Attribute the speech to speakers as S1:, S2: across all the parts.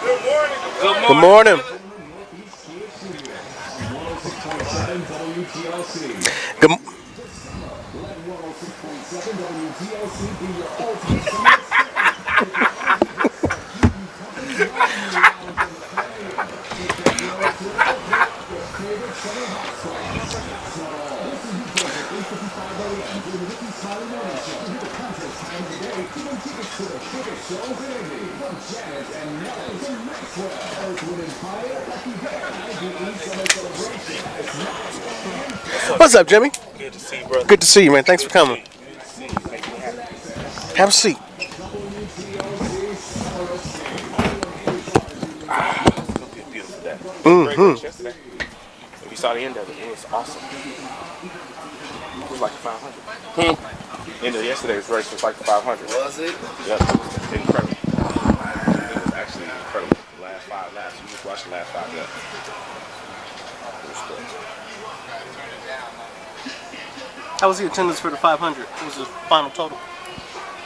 S1: Good morning. Good. What's up, Jimmy?
S2: Good to see you, brother.
S1: Good to see you, man. Thanks for coming. Have a seat.
S2: Beautiful day. Great yesterday. We saw the end of it. It was awesome. It was like 500. End of yesterday's race was like 500.
S3: Was it?
S2: Yep. It was incredible. It was actually incredible. The last 5 laps. We just watched the last 5 laps.
S1: How was the attendance for the 500? What was the final total?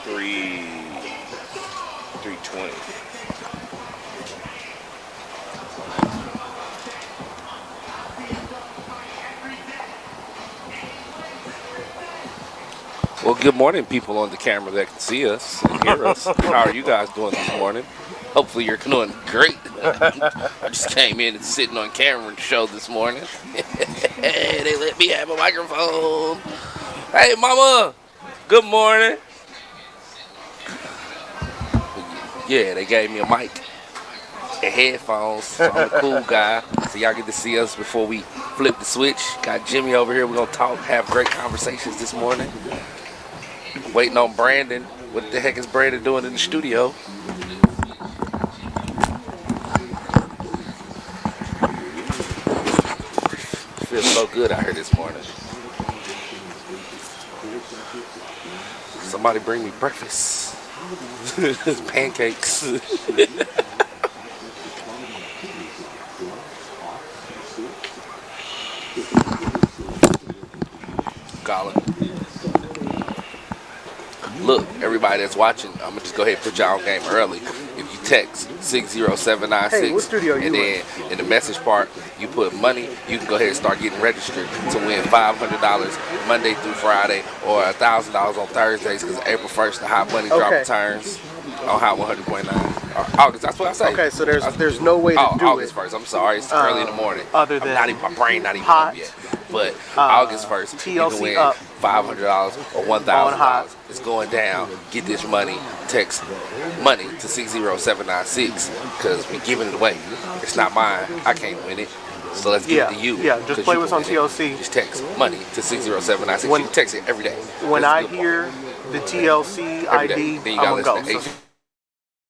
S2: 320.
S3: Well, good morning, people on the camera that can see us and hear us. How are you guys doing this morning? Hopefully you're doing great. I just came in and sitting on camera and show this morning. Hey, they let me have a microphone. Hey, mama. Good morning. Yeah, they gave me a mic and headphones. So I'm a cool guy. So y'all get to see us before we flip the switch. Got Jimmy over here. We're going to talk, have great conversations this morning. Waiting on Brandon. What the heck is Brandon doing in the studio? Feels so good out here this morning. Somebody bring me breakfast. Pancakes. Colin. Look, everybody that's watching, I'm gonna just go ahead and put y'all on game early. If you text 60796,
S1: Hey, what studio you
S3: and then in the message part you put money, you can go ahead and start getting registered to win $500 Monday through Friday or $1,000 on Thursdays, because April 1st the hot money drop returns on Hot 100.9. August, that's what I say.
S1: Okay, so there's no way to do
S3: August
S1: it.
S3: 1st. I'm sorry, it's early in the morning.
S1: Other than
S3: my brain not even
S1: hot,
S3: up yet. But August 1st, you can
S1: TLC
S3: win
S1: up
S3: $500 or
S1: on
S3: $1,000.
S1: hot.
S3: It's going down. Get this money. Text money to 60796, because we're giving it away. It's not mine. I can't win it. So let's give it to you.
S1: Yeah, just play what's on TLC.
S3: Just text money to 60796. You can text it every day.
S1: When I hear the TLC ID,
S3: then you
S1: I'm
S3: gotta
S1: going to
S3: listen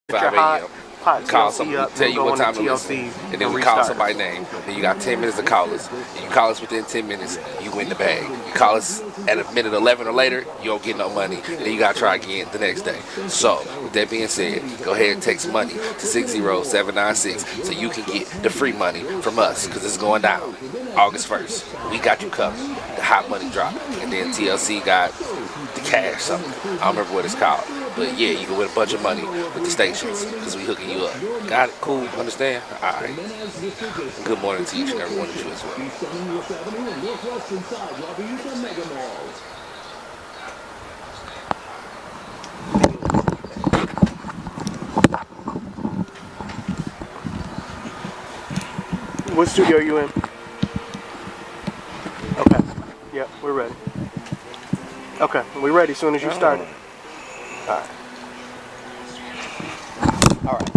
S1: go.
S3: to 5 a.m. Call
S1: TLC
S3: somebody,
S1: up,
S3: tell you what time to listen,
S1: TLC,
S3: and then we call somebody's name. Then you got 10 minutes to call us. If you call us within 10 minutes, you win the bag. You call us at a minute 11 or later, you don't get no money. Then you got to try again the next day. So, with that being said, go ahead and text money to 60796 so you can get the free money from us, because it's going down August 1st. We got you covered. The hot money drop. And then TLC got the cash something. I don't remember what it's called. But yeah, you can win a bunch of money with the stations, because we hooking you up. Got it? Cool. Understand? All right. Good morning to each and every one of you as well.
S1: What studio are you in? Okay. Yeah, we're ready. Okay, we're ready as soon as you start it. All right.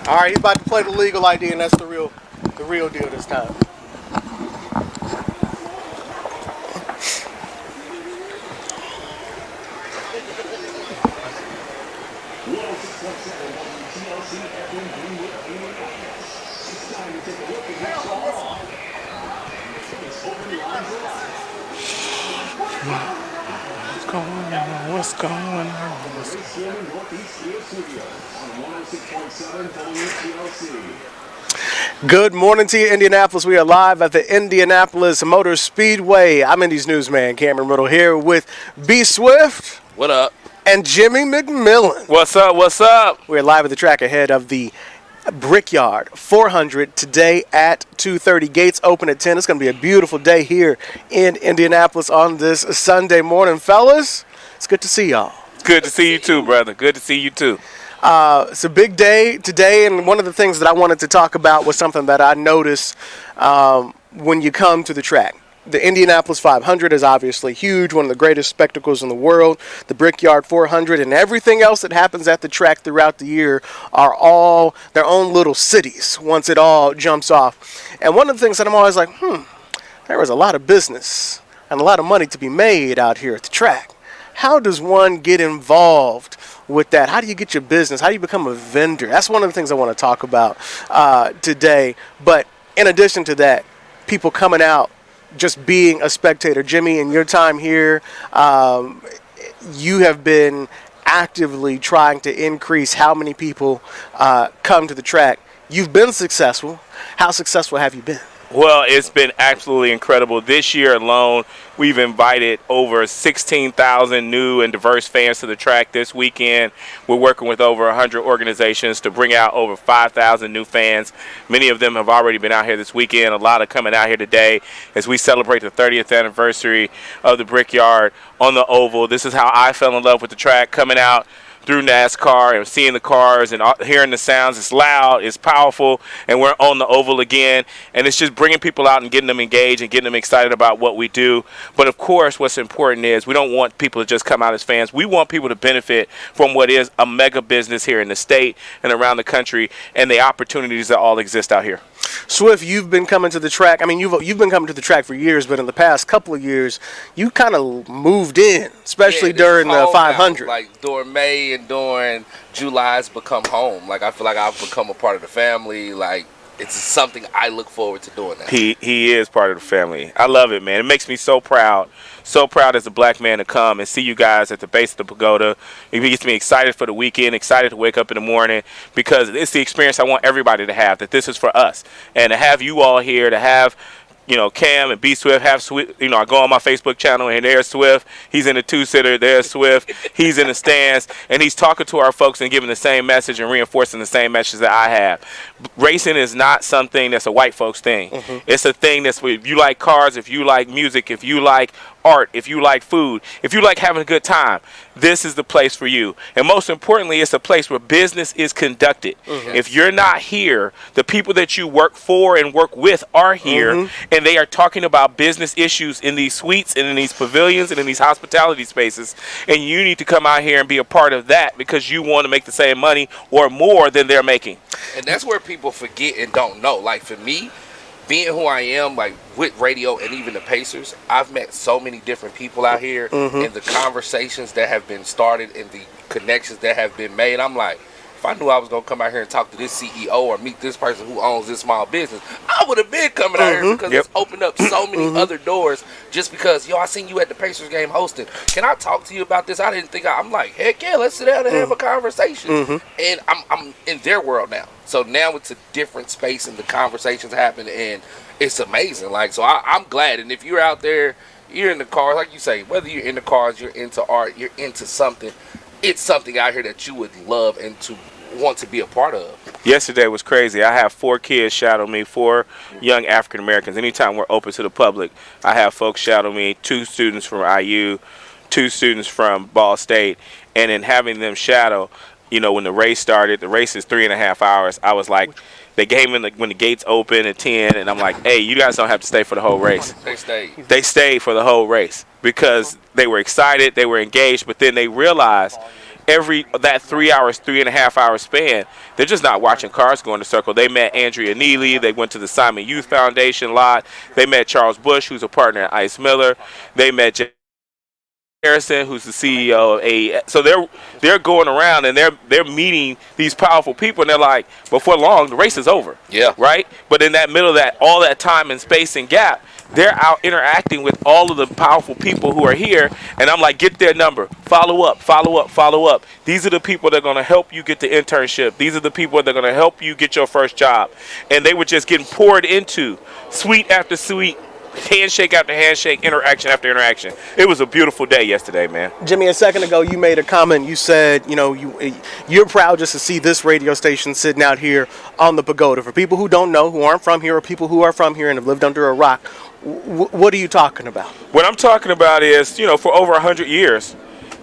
S1: All right, he's about to play the legal ID, and that's the real deal this time.
S2: What's going on?
S1: Good morning to you, Indianapolis. We are live at the Indianapolis Motor Speedway. I'm Indy's newsman, Cameron Riddle, here with B. Swift.
S3: What up?
S1: and Jimmy McMillan.
S2: What's up? What's up?
S1: We're live at the track ahead of the Brickyard 400 today at 2:30. Gates open at 10. It's going to be a beautiful day here in Indianapolis on this Sunday morning. Fellas, it's good to see y'all.
S2: Good to see you too, brother. Good to see you too.
S1: It's a big day today, and one of the things that I wanted to talk about was something that I noticed when you come to the track. The Indianapolis 500 is obviously huge, one of the greatest spectacles in the world. The Brickyard 400 and everything else that happens at the track throughout the year are all their own little cities once it all jumps off. And one of the things that I'm always like, there is a lot of business and a lot of money to be made out here at the track. How does one get involved with that? How do you get your business? How do you become a vendor? That's one of the things I want to talk about today. But in addition to that, people coming out, just being a spectator. Jimmy, in your time here, you have been actively trying to increase how many people come to the track. You've been successful. How successful have you been?
S2: Well, it's been absolutely incredible. This year alone, we've invited over 16,000 new and diverse fans to the track this weekend. We're working with over 100 organizations to bring out over 5,000 new fans. Many of them have already been out here this weekend. A lot are coming out here today as we celebrate the 30th anniversary of the Brickyard on the Oval. This is how I fell in love with the track, coming out through NASCAR and seeing the cars and hearing the sounds. It's loud, it's powerful, and we're on the Oval again. And it's just bringing people out and getting them engaged and getting them excited about what we do. But of course, what's important is we don't want people to just come out as fans. We want people to benefit from what is a mega business here in the state and around the country and the opportunities that all exist out here.
S1: Swift, you've been coming to the track. I mean, you've been coming to the track for years, but in the past couple of years, you kind of moved in, especially during the 500.
S3: Like during May and during July, it's become home. Like I feel like I've become a part of the family. Like it's something I look forward to doing now.
S2: He is part of the family. I love it, man. It makes me so proud as a black man to come and see you guys at the base of the pagoda. It gets me excited for the weekend, excited to wake up in the morning, because it's the experience I want everybody to have, that this is for us. And to have you all here, to have Cam and B Swift, have Swift, I go on my Facebook channel and there's Swift. He's in the two-sitter, there's Swift. He's in the stands, and he's talking to our folks and giving the same message and reinforcing the same message that I have. Racing is not something that's a white folks thing. It's a thing that's, if you like cars, if you like music, if you like art, if you like food, if you like having a good time, this is the place for you. And most importantly, it's a place where business is conducted. If you're not here, the people that you work for and work with are here, and they are talking about business issues in these suites and in these pavilions and in these hospitality spaces. And you need to come out here and be a part of that because you want to make the same money or more than they're making.
S3: And that's where people forget and don't know. Like for me, being who I am, like with radio and even the Pacers, I've met so many different people out here, and the conversations that have been started and the connections that have been made. I'm like, if I knew I was gonna come out here and talk to this CEO or meet this person who owns this small business, I would have been coming out here, because it's opened up so many other doors. Just because, I seen you at the Pacers game hosting. Can I talk to you about this? I didn't think I'm like, heck yeah, let's sit down and have a conversation. And I'm in their world now. So now it's a different space and the conversations happen, and it's amazing. Like, so I'm glad. And if you're out there, you're in the cars, like you say, whether you're in the cars, you're into art, you're into something, it's something out here that you would love and to want to be a part of.
S2: Yesterday was crazy. I have 4 kids shadow me, 4 young African Americans. Anytime we're open to the public, I have folks shadow me, 2 students from IU, 2 students from Ball State, and in having them shadow, when the race started, the race is 3.5 hours. I was like, they gave me when the gates open at 10, and I'm like, hey, you guys don't have to stay for the whole race. They stayed for the whole race because they were excited, they were engaged, but then they realized that 3.5 hour span, they're just not watching cars go in a circle. They met Andrea Neely. They went to the Simon Youth Foundation lot. They met Charles Bush, who's a partner at Ice Miller. They met Harrison, who's the CEO of AE. So they're going around and they're meeting these powerful people, and they're like, before long, the race is over.
S3: Yeah.
S2: Right? But in that middle of that, all that time and space and gap, they're out interacting with all of the powerful people who are here, and I'm like, get their number, follow up, follow up, follow up. These are the people that are going to help you get the internship. These are the people that are going to help you get your first job. And they were just getting poured into, suite after suite, handshake after handshake, interaction after interaction. It was a beautiful day yesterday, man.
S1: Jimmy, a second ago you made a comment. You said, you're proud just to see this radio station sitting out here on the pagoda. For people who don't know, who aren't from here, or people who are from here and have lived under a rock, what are you talking about?
S2: What I'm talking about is, for over 100 years,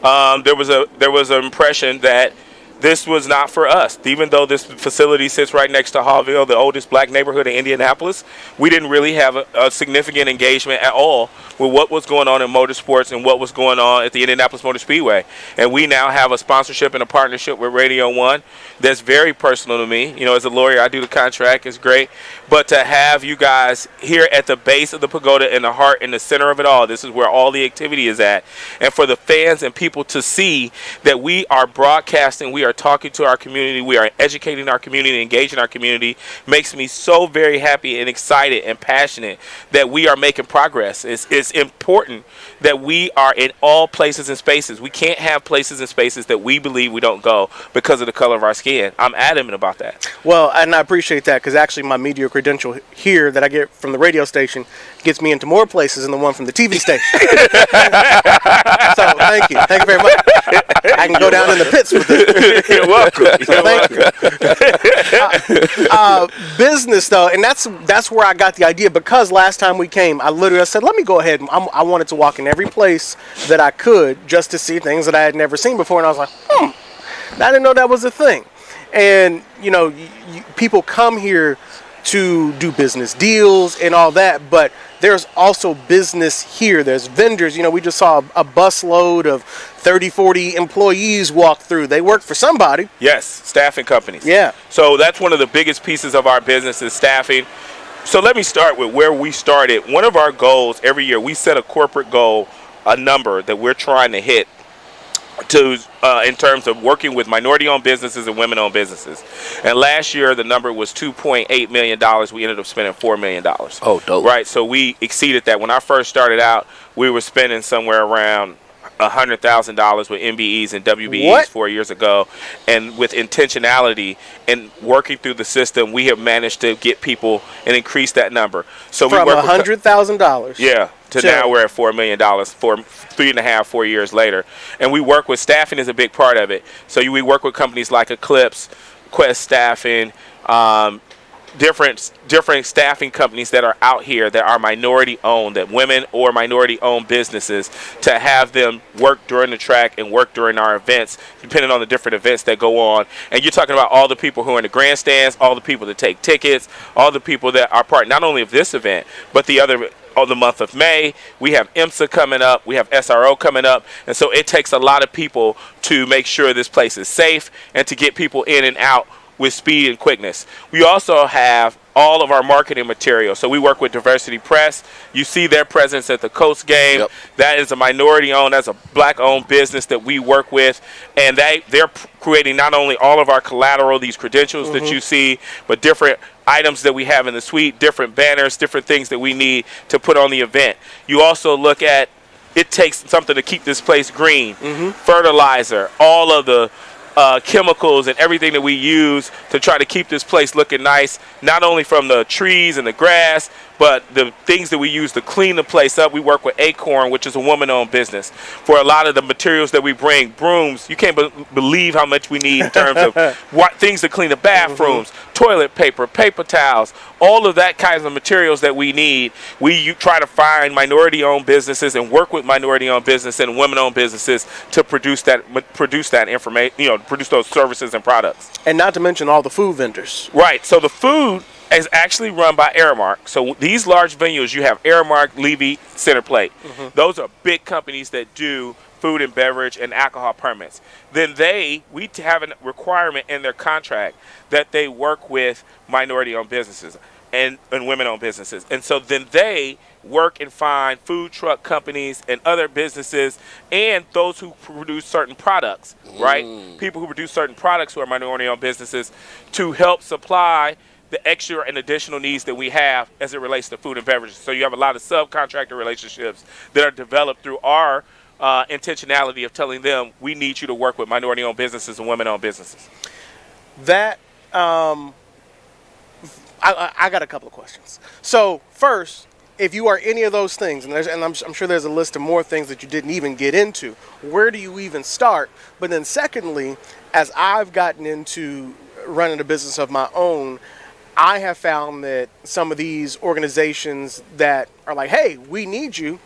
S2: there was an impression that this was not for us. Even though this facility sits right next to Hallville, the oldest black neighborhood in Indianapolis, we didn't really have a significant engagement at all with what was going on in motorsports and what was going on at the Indianapolis Motor Speedway. And we now have a sponsorship and a partnership with Radio 1 that's very personal to me. As a lawyer, I do the contract. It's great. But to have you guys here at the base of the pagoda, in the heart, in the center of it all, this is where all the activity is at. And for the fans and people to see that we are broadcasting, we are talking to our community, we are educating our community, engaging our community, makes me so very happy and excited and passionate that we are making progress. It's important that we are in all places and spaces. We can't have places and spaces that we believe we don't go because of the color of our skin. I'm adamant about that.
S1: Well, and I appreciate that, because actually my media credential here that I get from the radio station gets me into more places than the one from the TV station. So thank you. Thank you very much. I can go down in the pits with this.
S2: You're welcome.
S1: Business, though, and that's where I got the idea, because last time we came, I said, let me go ahead. I wanted to walk in every place that I could just to see things that I had never seen before, and I was like, I didn't know that was a thing. And, people come here to do business deals and all that, but there's also business here. There's vendors. We just saw a busload of 30, 40 employees walk through. They work for somebody.
S2: Yes, staffing companies.
S1: Yeah.
S2: So that's one of the biggest pieces of our business is staffing. So let me start with where we started. One of our goals every year, we set a corporate goal, a number that we're trying to hit in terms of working with minority-owned businesses and women-owned businesses. And last year, the number was $2.8 million. We ended up spending $4 million.
S3: Oh, dope.
S2: Right, so we exceeded that. When I first started out, we were spending somewhere around $100,000 with MBEs and WBEs 4 years ago. And with intentionality and working through the system, we have managed to get people and increase that number. So
S1: from $100,000.
S2: Yeah. Now we're at $4 million for 3.5, 4 years later. And we work with staffing is a big part of it. So we work with companies like Eclipse, Quest Staffing, different staffing companies that are out here that are minority owned, that women or minority owned businesses, to have them work during the track and work during our events, depending on the different events that go on. And you're talking about all the people who are in the grandstands, all the people that take tickets, all the people that are part not only of this event, but the other. The month of May, we have IMSA coming up, we have SRO coming up, and so it takes a lot of people to make sure this place is safe and to get people in and out with speed and quickness. We also have all of our marketing material. So we work with Diversity Press. You see their presence at the Coast game.
S3: Yep.
S2: That is a minority-owned, that's a black-owned business that we work with. And they're creating not only all of our collateral, these credentials that you see, but different items that we have in the suite, different banners, different things that we need to put on the event. You also look at, it takes something to keep this place green. Fertilizer, all of the chemicals and everything that we use to try to keep this place looking nice, not only from the trees and the grass, but the things that we use to clean the place up. We work with Acorn, which is a woman-owned business. For a lot of the materials that we bring, brooms, you can't believe how much we need in terms of things to clean the bathrooms, toilet paper, paper towels, all of that kinds of materials that we need. We try to find minority-owned businesses and work with minority-owned businesses and women-owned businesses to produce that information, produce those services and products.
S1: And not to mention all the food vendors.
S2: Right. So the food is actually run by Aramark. So these large venues, you have Aramark, Levy, Center Plate. Those are big companies that do food and beverage and alcohol permits. Then we have a requirement in their contract that they work with minority-owned businesses and women-owned businesses. And so then they work and find food truck companies and other businesses and those who produce certain products, right? People who produce certain products who are minority-owned businesses to help supply the extra and additional needs that we have as it relates to food and beverages. So you have a lot of subcontractor relationships that are developed through our intentionality of telling them we need you to work with minority-owned businesses and women-owned businesses.
S1: That I got a couple of questions. So first, if you are any of those things, and I'm sure there's a list of more things that you didn't even get into, where do you even start? But then secondly, as I've gotten into running a business of my own, I have found that some of these organizations that are like, hey, we need you,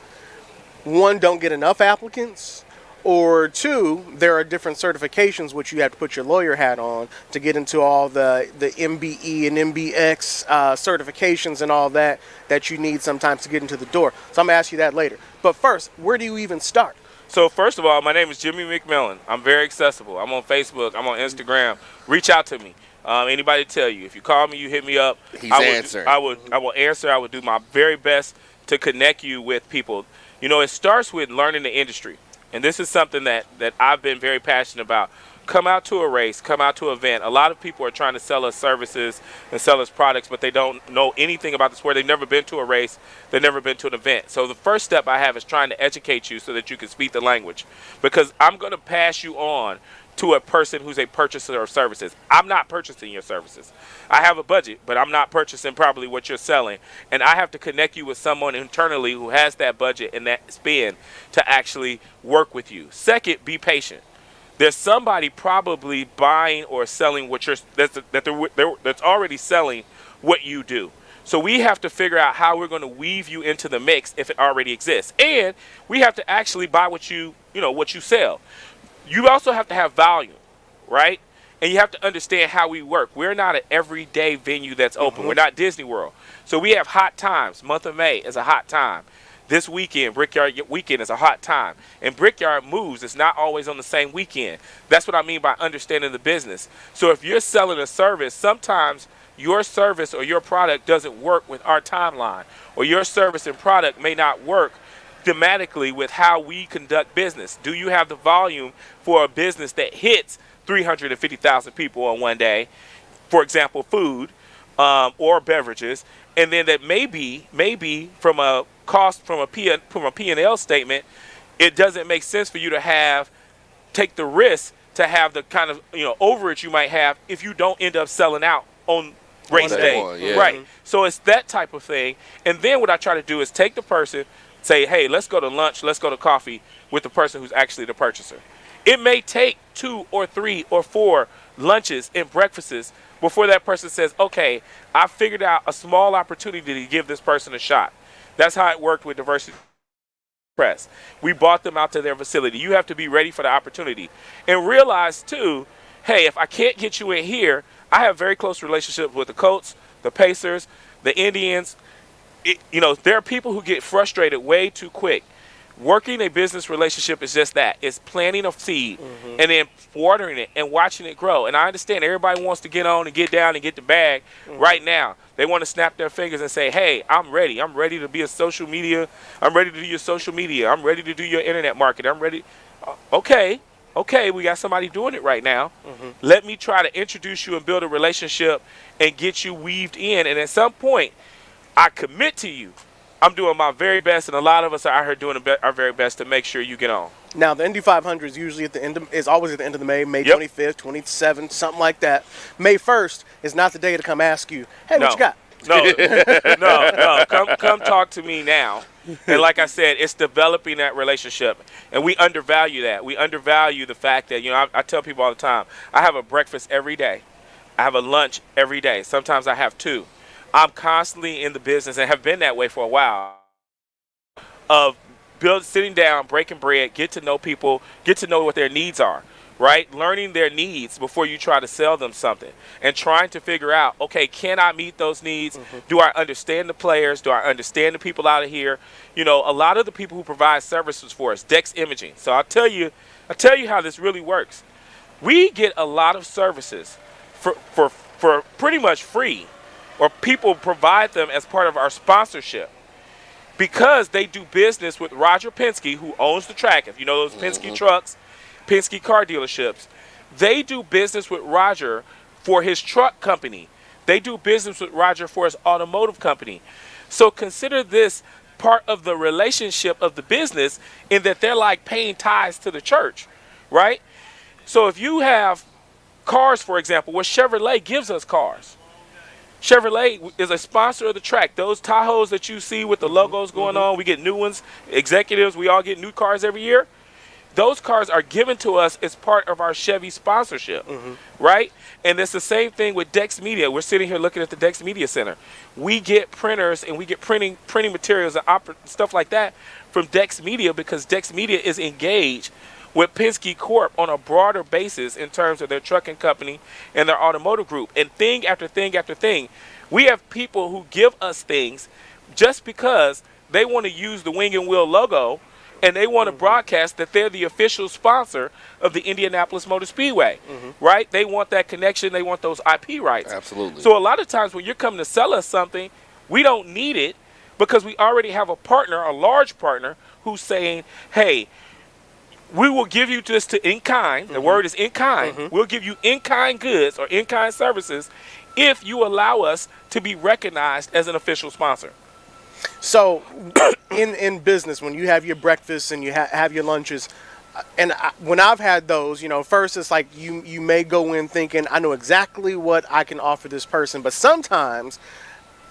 S1: one, don't get enough applicants, or two, there are different certifications which you have to put your lawyer hat on to get into all the MBE and MBX certifications and all that you need sometimes to get into the door. So I'm going to ask you that later. But first, where do you even start?
S2: So first of all, my name is Jimmy McMillan. I'm very accessible. I'm on Facebook. I'm on Instagram. Reach out to me. Anybody tell you. If you call me, you hit me up.
S3: He's answering.
S2: I will answer. I will do my very best to connect you with people. You know, it starts with learning the industry. And this is something that I've been very passionate about. Come out to a race, come out to an event. A lot of people are trying to sell us services and sell us products, but they don't know anything about the sport. They've never been to a race. They've never been to an event. So the first step I have is trying to educate you so that you can speak the language. Because I'm going to pass you on to a person who's a purchaser of services. I'm not purchasing your services. I have a budget, but I'm not purchasing probably what you're selling. And I have to connect you with someone internally who has that budget and that spend to actually work with you. Second, be patient. There's somebody probably buying or selling what you're that's already selling what you do. So we have to figure out how we're going to weave you into the mix if it already exists. And we have to actually buy what you sell. You also have to have volume, right? And you have to understand how we work. We're not an everyday venue that's open. We're not Disney World. So we have hot times. Month of May is a hot time. This weekend, Brickyard weekend, is a hot time. And Brickyard moves. It's not always on the same weekend. That's what I mean by understanding the business. So if you're selling a service, sometimes your service or your product doesn't work with our timeline. Or your service and product may not work thematically with how we conduct business. Do you have the volume for a business that hits 350,000 people on one day, for example, food or beverages, and then that maybe from a cost from a P&L statement, it doesn't make sense for you to take the risk to have the kind of overage you might have if you don't end up selling out on race day, right? So it's that type of thing. And then what I try to do is take the person, say, hey, let's go to lunch, let's go to coffee with the person who's actually the purchaser. It may take 2 or 3 or 4 lunches and breakfasts before that person says, okay, I figured out a small opportunity to give this person a shot. That's how it worked with Diversity Press. We brought them out to their facility. You have to be ready for the opportunity. And realize, too, hey, if I can't get you in here, I have very close relationships with the Colts, the Pacers, the Indians. There are people who get frustrated way too quick. Working a business relationship is just that. It's planting a seed and then watering it and watching it grow. And I understand everybody wants to get on and get down and get the bag right now. They want to snap their fingers and say, hey, I'm ready. I'm ready to be a social media. I'm ready to do your social media. I'm ready to do your internet marketing. I'm ready. Okay, we got somebody doing it right now. Let me try to introduce you and build a relationship and get you weaved in. And at some point, I commit to you. I'm doing my very best, and a lot of us are out here doing our very best to make sure you get on.
S1: Now, the Indy 500 is usually always at the end of May 25th, 27th, something like that. May 1st is not the day to come ask you, hey, what you got?
S2: No. Come talk to me now. And like I said, it's developing that relationship, and we undervalue that. We undervalue the fact that, I tell people all the time, I have a breakfast every day. I have a lunch every day. Sometimes I have 2. I'm constantly in the business and have been that way for a while of sitting down, breaking bread, get to know people, get to know what their needs are, right? Learning their needs before you try to sell them something and trying to figure out, okay, can I meet those needs? Do I understand the players? Do I understand the people out of here? A lot of the people who provide services for us, Dex Imaging. So I'll tell you how this really works. We get a lot of services for pretty much free, or people provide them as part of our sponsorship because they do business with Roger Penske, who owns the track. If you know those Penske trucks, Penske car dealerships, they do business with Roger for his truck company. They do business with Roger for his automotive company. So consider this part of the relationship of the business in that they're like paying tithes to the church, right? So if you have cars, for example, where Chevrolet gives us cars, Chevrolet is a sponsor of the track. Those Tahoes that you see with the logos going on, we get new ones. Executives, we all get new cars every year. Those cars are given to us as part of our Chevy sponsorship, right? And it's the same thing with Dex Media. We're sitting here looking at the Dex Media Center. We get printers and we get printing materials and stuff like that from Dex Media because Dex Media is engaged with Penske Corp on a broader basis in terms of their trucking company and their automotive group. And thing after thing after thing, we have people who give us things just because they want to use the Wing and Wheel logo and they want to broadcast that they're the official sponsor of the Indianapolis Motor Speedway, right? They want that connection. They want those IP rights.
S3: Absolutely.
S2: So a lot of times when you're coming to sell us something, we don't need it because we already have a partner, a large partner, who's saying, hey, we will give you this in kind. The word is in kind. We'll give you in-kind goods or in-kind services if you allow us to be recognized as an official sponsor.
S1: So, in business, when you have your breakfast and you have your lunches, and when I've had those, first it's like you may go in thinking, I know exactly what I can offer this person. But sometimes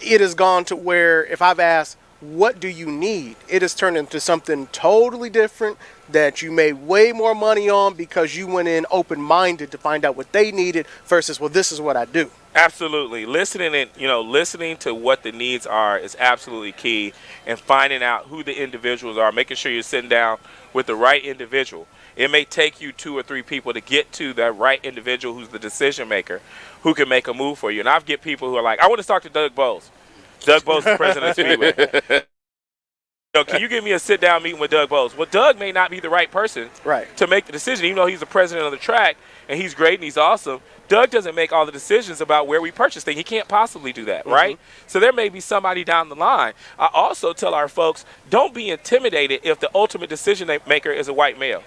S1: it has gone to where if I've asked, what do you need? It has turned into something totally different that you made way more money on because you went in open-minded to find out what they needed versus, well, this is what I do.
S2: Absolutely. Listening to what the needs are is absolutely key, and finding out who the individuals are, making sure you're sitting down with the right individual. It may take you 2 or 3 people to get to that right individual who's the decision maker, who can make a move for you. And I've get people who are like, I want to talk to Doug Bowles. Doug Bowles is the president of Speedway. Can you give me a sit-down meeting with Doug Bowles? Well, Doug may not be the right person to make the decision, even though he's the president of the track, and he's great and he's awesome. Doug doesn't make all the decisions about where we purchase things. He can't possibly do that, right? So there may be somebody down the line. I also tell our folks, don't be intimidated if the ultimate decision maker is a white male.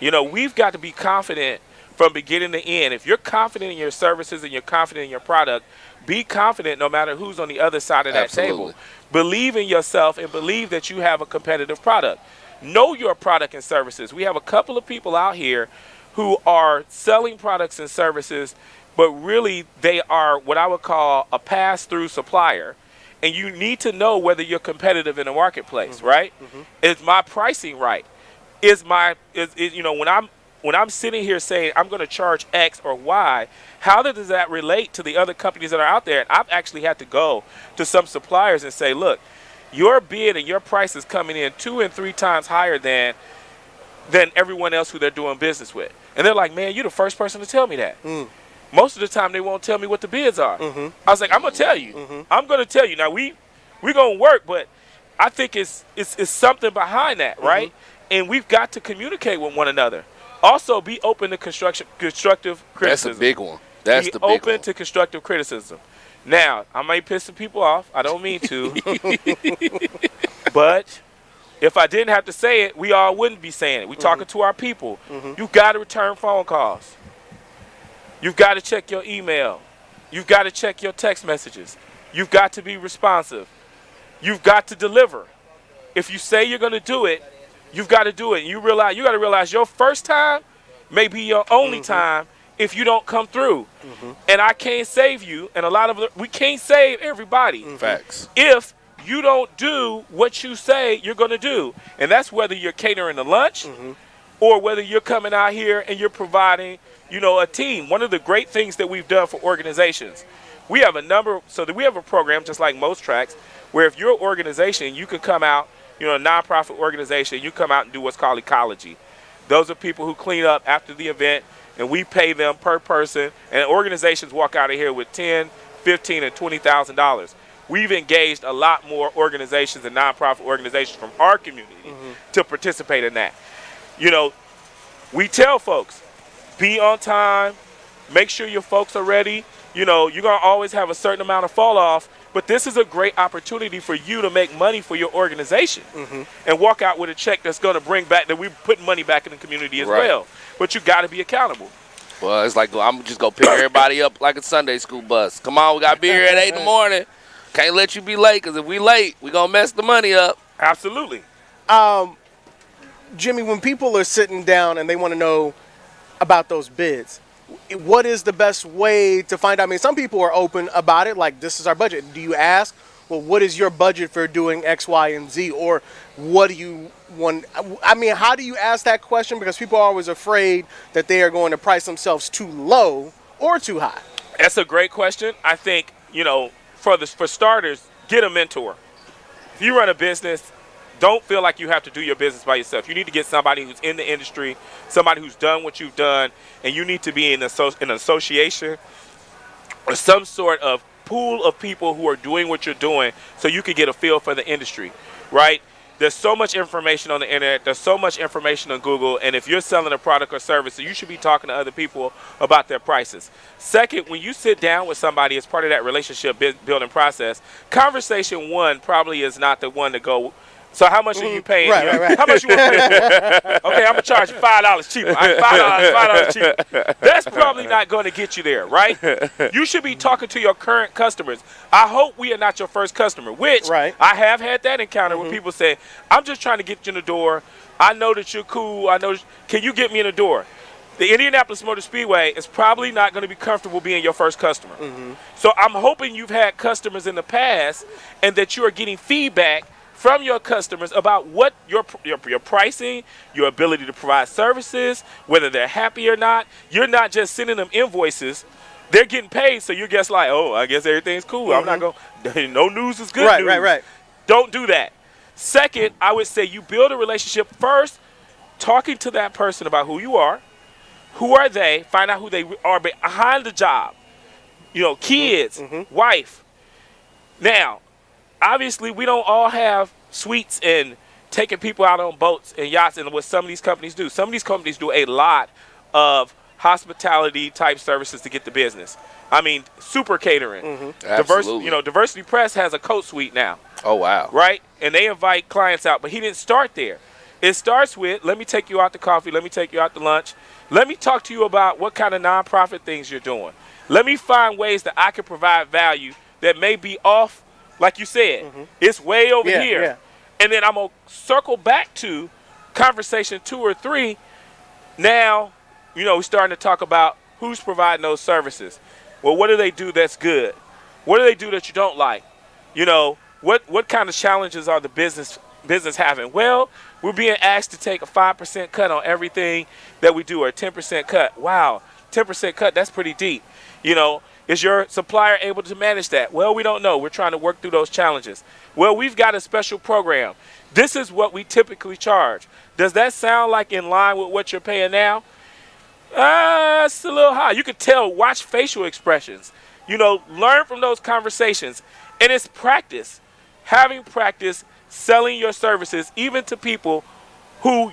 S2: We've got to be confident from beginning to end. If you're confident in your services and you're confident in your product, be confident no matter who's on the other side of that table. Believe in yourself and believe that you have a competitive product. Know your product and services. We have a couple of people out here who are selling products and services, but really they are what I would call a pass-through supplier. And you need to know whether you're competitive in the marketplace, right? Is my pricing right? When I'm sitting here saying I'm going to charge X or Y, how does that relate to the other companies that are out there? And I've actually had to go to some suppliers and say, look, your bid and your price is coming in 2 and 3 times higher than everyone else who they're doing business with. And they're like, man, you're the first person to tell me that. Most of the time they won't tell me what the bids are. I was like, I'm going to tell you. I'm going to tell you. Now, we're going to work, but I think it's something behind that, right? And we've got to communicate with one another. Also, be open to constructive criticism.
S3: That's a big one. Be
S2: open to constructive criticism. Now, I might piss some people off. I don't mean to. But if I didn't have to say it, we all wouldn't be saying it. We're talking to our people. You've got to return phone calls. You've got to check your email. You've got to check your text messages. You've got to be responsive. You've got to deliver. If you say you're going to do it, you've got to do it. You got to realize your first time may be your only time if you don't come through. And I can't save you, and we can't save everybody.
S3: Facts.
S2: If you don't do what you say you're going to do. And that's whether you're catering a lunch or whether you're coming out here and you're providing, a team. One of the great things that we've done for organizations, we have we have a program just like most tracks where if you're an organization, you can come out, a nonprofit organization, you come out and do what's called ecology. Those are people who clean up after the event, and we pay them per person, and organizations walk out of here with $10,000, $15,000, and $20,000. We've engaged a lot more organizations and nonprofit organizations from our community to participate in that. We tell folks, be on time, make sure your folks are ready. You're going to always have a certain amount of fall off, but this is a great opportunity for you to make money for your organization and walk out with a check that's going to bring back, that we're putting money back in the community as well. But you got to be accountable.
S3: Well, it's like I'm just going to pick everybody up like a Sunday school bus. Come on, we got to be here at 8 in the morning. Can't let you be late, because if we late, we're going to mess the money up.
S2: Absolutely.
S1: Jimmy, when people are sitting down and they want to know about those bids, what is the best way to find out? I mean, some people are open about it, like, this is our budget. Do you ask, well, what is your budget for doing X, Y, and Z? Or what do you want? I mean, how do you ask that question? Because people are always afraid that they are going to price themselves too low or too high.
S2: That's a great question. I think, for starters, get a mentor. If you run a business, don't feel like you have to do your business by yourself. You need to get somebody who's in the industry, somebody who's done what you've done, and you need to be in an association or some sort of pool of people who are doing what you're doing so you can get a feel for the industry, right? There's so much information on the internet. There's so much information on Google. And if you're selling a product or service, you should be talking to other people about their prices. Second, when you sit down with somebody as part of that relationship building process, conversation one probably is not the one to go, so how much are you paying?
S1: Right.
S2: How much you want to pay? Okay, I'm going to charge you $5 cheaper. $5 cheaper. That's probably not going to get you there, right? You should be talking to your current customers. I hope we are not your first customer, which I have had that encounter where people say, I'm just trying to get you in the door. I know that you're cool. Can you get me in the door? The Indianapolis Motor Speedway is probably not going to be comfortable being your first customer. So I'm hoping you've had customers in the past and that you are getting feedback from your customers about what your pricing, your ability to provide services, whether they're happy or not. You're not just sending them invoices. They're getting paid, so you're just like, oh, I guess everything's cool. I'm not going to, no news is good news.
S1: Right.
S2: Don't do that. Second, I would say you build a relationship first, talking to that person about who you are, who are they, find out who they are behind the job. Kids, wife. Now, obviously, we don't all have suites and taking people out on boats and yachts and what some of these companies do. Some of these companies do a lot of hospitality type services to get the business. I mean, super catering. Diversity Press has a coat suite now.
S3: Oh, wow.
S2: Right? And they invite clients out, but he didn't start there. It starts with, let me take you out to coffee, let me take you out to lunch. Let me talk to you about what kind of nonprofit things you're doing. Let me find ways that I can provide value that may be off. Like you said, it's way over here.
S1: Yeah.
S2: And then I'm going to circle back to conversation 2 or 3. Now, we're starting to talk about who's providing those services. Well, what do they do that's good? What do they do that you don't like? What kind of challenges are the business having? Well, we're being asked to take a 5% cut on everything that we do, or a 10% cut. Wow, 10% cut, that's pretty deep. Is your supplier able to manage that? Well, we don't know. We're trying to work through those challenges. Well, we've got a special program. This is what we typically charge. Does that sound like in line with what you're paying now? It's a little high. You could tell, watch facial expressions. Learn from those conversations. And it's practice. Having practice selling your services even to people who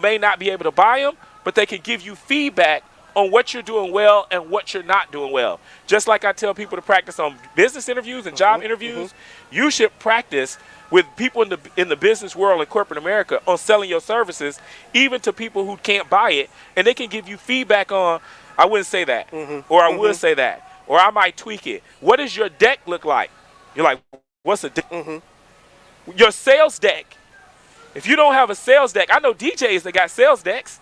S2: may not be able to buy them, but they can give you feedback on what you're doing well and what you're not doing well. Just like I tell people to practice on business interviews and job interviews, you should practice with people in the business world in corporate America on selling your services, even to people who can't buy it, and they can give you feedback on, I wouldn't say that, or I would say that, or I might tweak it. What does your deck look like? You're like, what's a deck? Your sales deck. If you don't have a sales deck, I know DJs that got sales decks.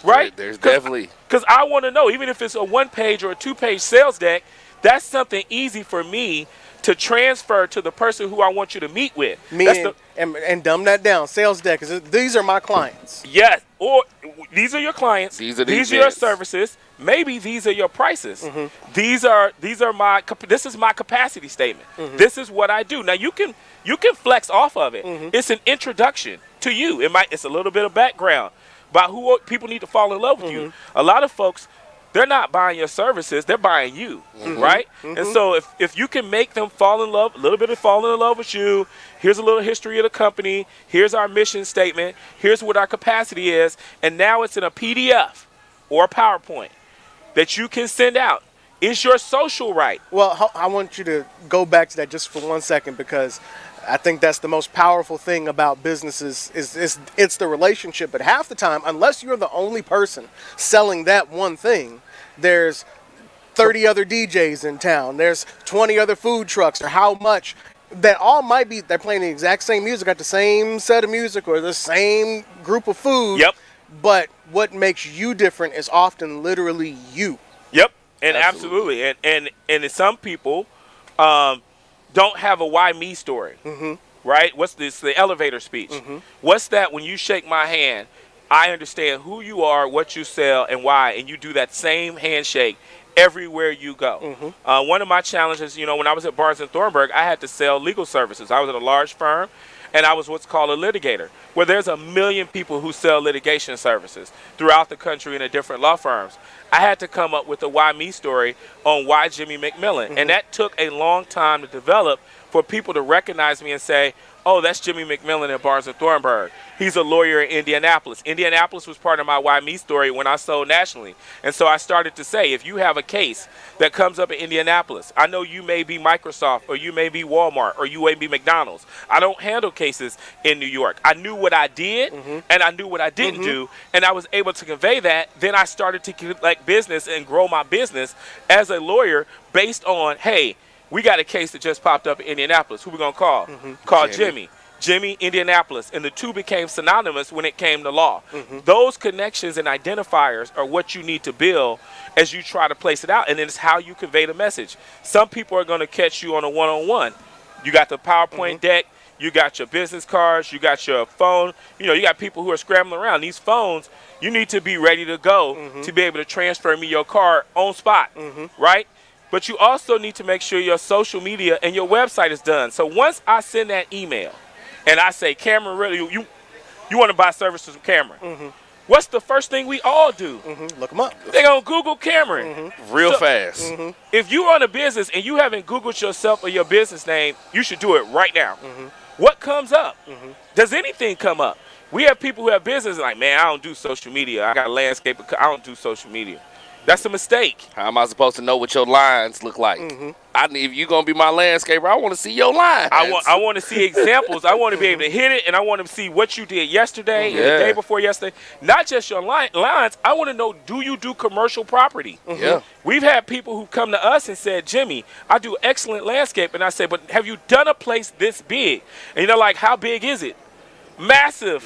S2: Right?
S3: There's definitely.
S2: Because I want to know, even if it's a 1-page or a 2-page sales deck, that's something easy for me to transfer to the person who I want you to meet with.
S1: And dumb that down. Sales deck, these are my clients.
S2: Yes. Or these are your clients.
S3: These are
S2: your services. Maybe these are your prices. This is my capacity statement. This is what I do. Now you can flex off of it. It's an introduction to you. It's a little bit of background about who people need to fall in love with you. A lot of folks, they're not buying your services, they're buying you, right? And so if you can make them fall in love, a little bit of falling in love with you, here's a little history of the company, here's our mission statement, here's what our capacity is, and now it's in a PDF or a PowerPoint that you can send out. Is your social right?
S1: Well, I want you to go back to that just for 1 second, because I think that's the most powerful thing about businesses is it's the relationship. But half the time, unless you're the only person selling that one thing, there's 30 other DJs in town. There's 20 other food trucks, or how much that all might be. They're playing the exact same music, got the same set of music or the same group of food.
S2: Yep.
S1: But what makes you different is often literally you.
S2: And absolutely. And some people don't have a why me story. Right? What's this? The elevator speech. What's that? When you shake my hand, I understand who you are, what you sell, and why. And you do that same handshake everywhere you go. One of my challenges, when I was at Barnes & Thornburg, I had to sell legal services. I was at a large firm, and I was what's called a litigator, where there's 1 million people who sell litigation services throughout the country and at different law firms. I had to come up with a why me story on why Jimmy McMillan. And that took a long time to develop for people to recognize me and say, oh, that's Jimmy McMillan at Barnes & Thornburg. He's a lawyer in Indianapolis. Indianapolis was part of my why me story when I sold nationally. And so I started to say, if you have a case that comes up in Indianapolis, I know you may be Microsoft or you may be Walmart or you may be McDonald's. I don't handle cases in New York. I knew what I did and I knew what I didn't do, and I was able to convey that. Then I started to collect business and grow my business as a lawyer based on, hey, we got a case that just popped up in Indianapolis. Who we going to call? Call Jimmy. Jimmy, Indianapolis. And the two became synonymous when it came to law. Those connections and identifiers are what you need to build as you try to place it out. And then it's how you convey the message. Some people are going to catch you on a one-on-one. You got the PowerPoint deck. You got your business cards. You got your phone. You got people who are scrambling around. These phones, you need to be ready to go to be able to transfer me your card on spot, right? But you also need to make sure your social media and your website is done. So once I send that email and I say, Cameron, really, you want to buy services from Cameron, what's the first thing we all do?
S1: Look them up.
S2: They're going to Google Cameron.
S3: Real fast.
S2: If you run a business and you haven't Googled yourself or your business name, you should do it right now. What comes up? Does anything come up? We have people who have business like, man, I don't do social media. I got a landscape. I don't do social media. That's a mistake.
S3: How am I supposed to know what your lines look like? If you're going to be my landscaper, I want to see your lines.
S2: I want to see examples. I want to be able to hit it, and I want to see what you did yesterday and the day before yesterday. Not just your lines. I want to know, do you do commercial property? We've had people who come to us and said, Jimmy, I do excellent landscape. And I said, but have you done a place this big? And like, how big is it? Massive.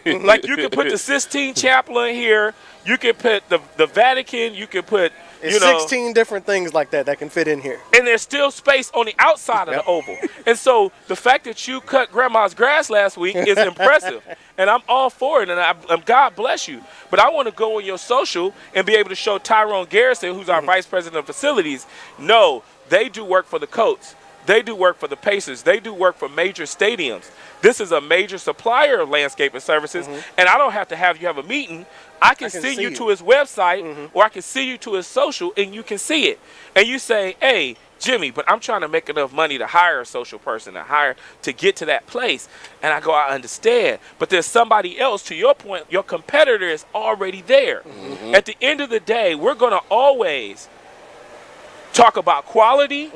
S2: Like, you can put the Sistine Chapel in here. You can put the Vatican. You can put,
S1: 16 different things like that can fit in here.
S2: And there's still space on the outside of the oval. And so the fact that you cut grandma's grass last week is impressive. And I'm all for it. And God bless you. But I want to go on your social and be able to show Tyrone Garrison, who's our vice president of facilities, no, they do work for the Colts. They do work for the Pacers. They do work for major stadiums. This is a major supplier of landscaping services, and I don't have to have you have a meeting. I can send you to his website, or I can send you to his social, and you can see it. And you say, hey, Jimmy, but I'm trying to make enough money to hire a social person, to get to that place. And I go, I understand. But there's somebody else, to your point, your competitor is already there. At the end of the day, we're going to always talk about quality,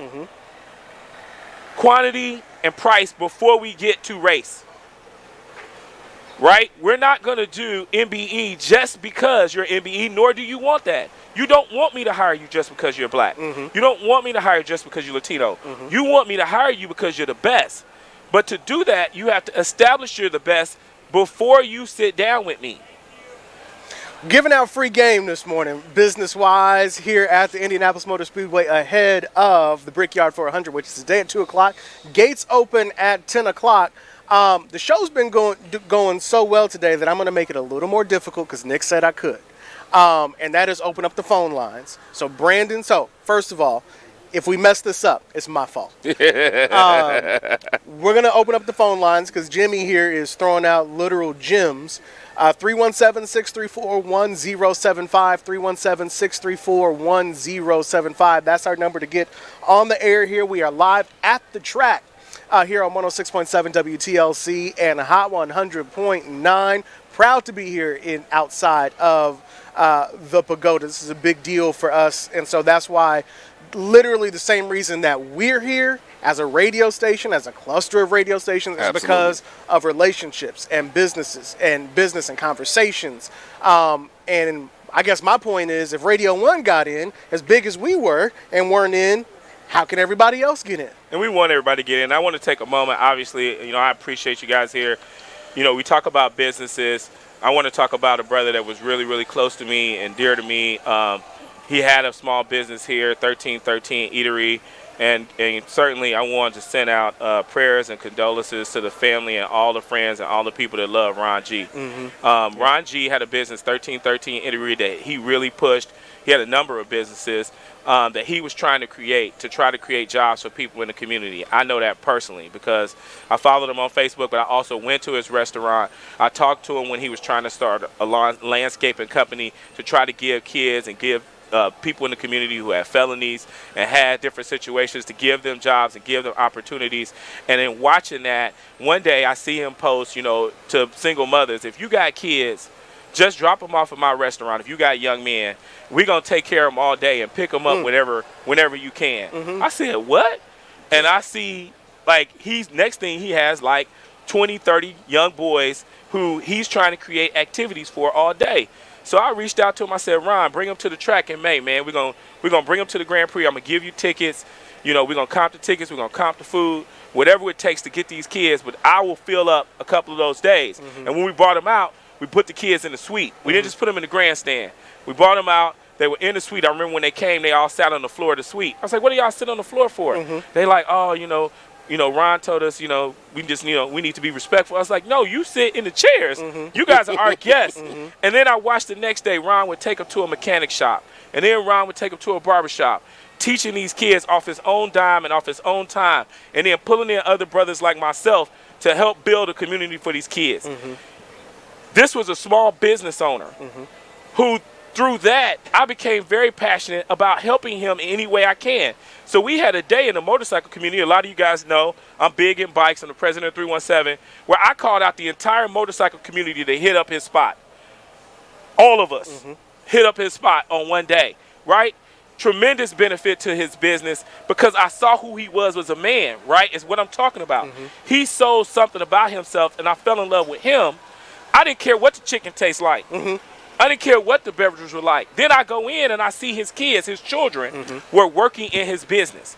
S2: quantity, and price before we get to race. Right? We're not going to do MBE just because you're MBE, nor do you want that. You don't want me to hire you just because you're black. You don't want me to hire you just because you're Latino. You want me to hire you because you're the best. But to do that, you have to establish you're the best before you sit down with me.
S1: Giving out free game this morning, business-wise, here at the Indianapolis Motor Speedway ahead of the Brickyard 400, which is today at 2 o'clock. Gates open at 10 o'clock. The show's been going so well today that I'm going to make it a little more difficult because Nick said I could. And that is open up the phone lines. So, Brandon, first of all, if we mess this up, it's my fault. We're going to open up the phone lines because Jimmy here is throwing out literal gems. 317-634-1075, 317-634-1075. That's our number to get on the air here. We are live at the track here on 106.7 WTLC and Hot 100.9. Proud to be here outside of the Pagoda. This is a big deal for us, and so that's why literally the same reason that we're here as a radio station, as a cluster of radio stations, is because of relationships and business and conversations. And I guess my point is, if Radio 1 got in as big as we were and weren't in, how can everybody else get in?
S2: And we want everybody to get in. I want to take a moment. Obviously, I appreciate you guys here. We talk about businesses. I want to talk about a brother that was really, really close to me and dear to me. he had a small business here, 1313 Eatery. And certainly I wanted to send out prayers and condolences to the family and all the friends and all the people that love Ron G. Ron G had a business, 1313 Eatery, that he really pushed. He had a number of businesses that he was trying to try to create jobs for people in the community. I know that personally because I followed him on Facebook, but I also went to his restaurant. I talked to him when he was trying to start a landscaping company to try to give kids and give people in the community who had felonies and had different situations to give them jobs and give them opportunities. And in watching that, one day I see him post, to single mothers, if you got kids, just drop them off at my restaurant. If you got young men, we're going to take care of them all day and pick them up whenever you can. I said, what? And I see, next thing he has 20, 30 young boys who he's trying to create activities for all day. So I reached out to him. I said, Ron, bring them to the track in May, man. We're gonna bring them to the Grand Prix. I'm going to give you tickets. We're going to comp the tickets. We're going to comp the food, whatever it takes to get these kids. But I will fill up a couple of those days. And when we brought them out, we put the kids in the suite. We didn't just put them in the grandstand. We brought them out. They were in the suite. I remember when they came, they all sat on the floor of the suite. I was like, what do y'all sit on the floor for? They like, oh, Ron told us, we just, we need to be respectful. I was like, no, you sit in the chairs. You guys are our guests. And then I watched the next day, Ron would take them to a mechanic shop. And then Ron would take them to a barber shop, teaching these kids off his own dime and off his own time. And then pulling in other brothers like myself to help build a community for these kids. This was a small business owner who, through that, I became very passionate about helping him in any way I can. So we had a day in the motorcycle community. A lot of you guys know I'm big in bikes. I'm the president of 317, where I called out the entire motorcycle community to hit up his spot. All of us hit up his spot on one day, right? Tremendous benefit to his business because I saw who he was as a man, right? Is what I'm talking about. He sold something about himself, and I fell in love with him. I didn't care what the chicken tastes like. I didn't care what the beverages were like. Then I go in and I see his kids, his children, were working in his business,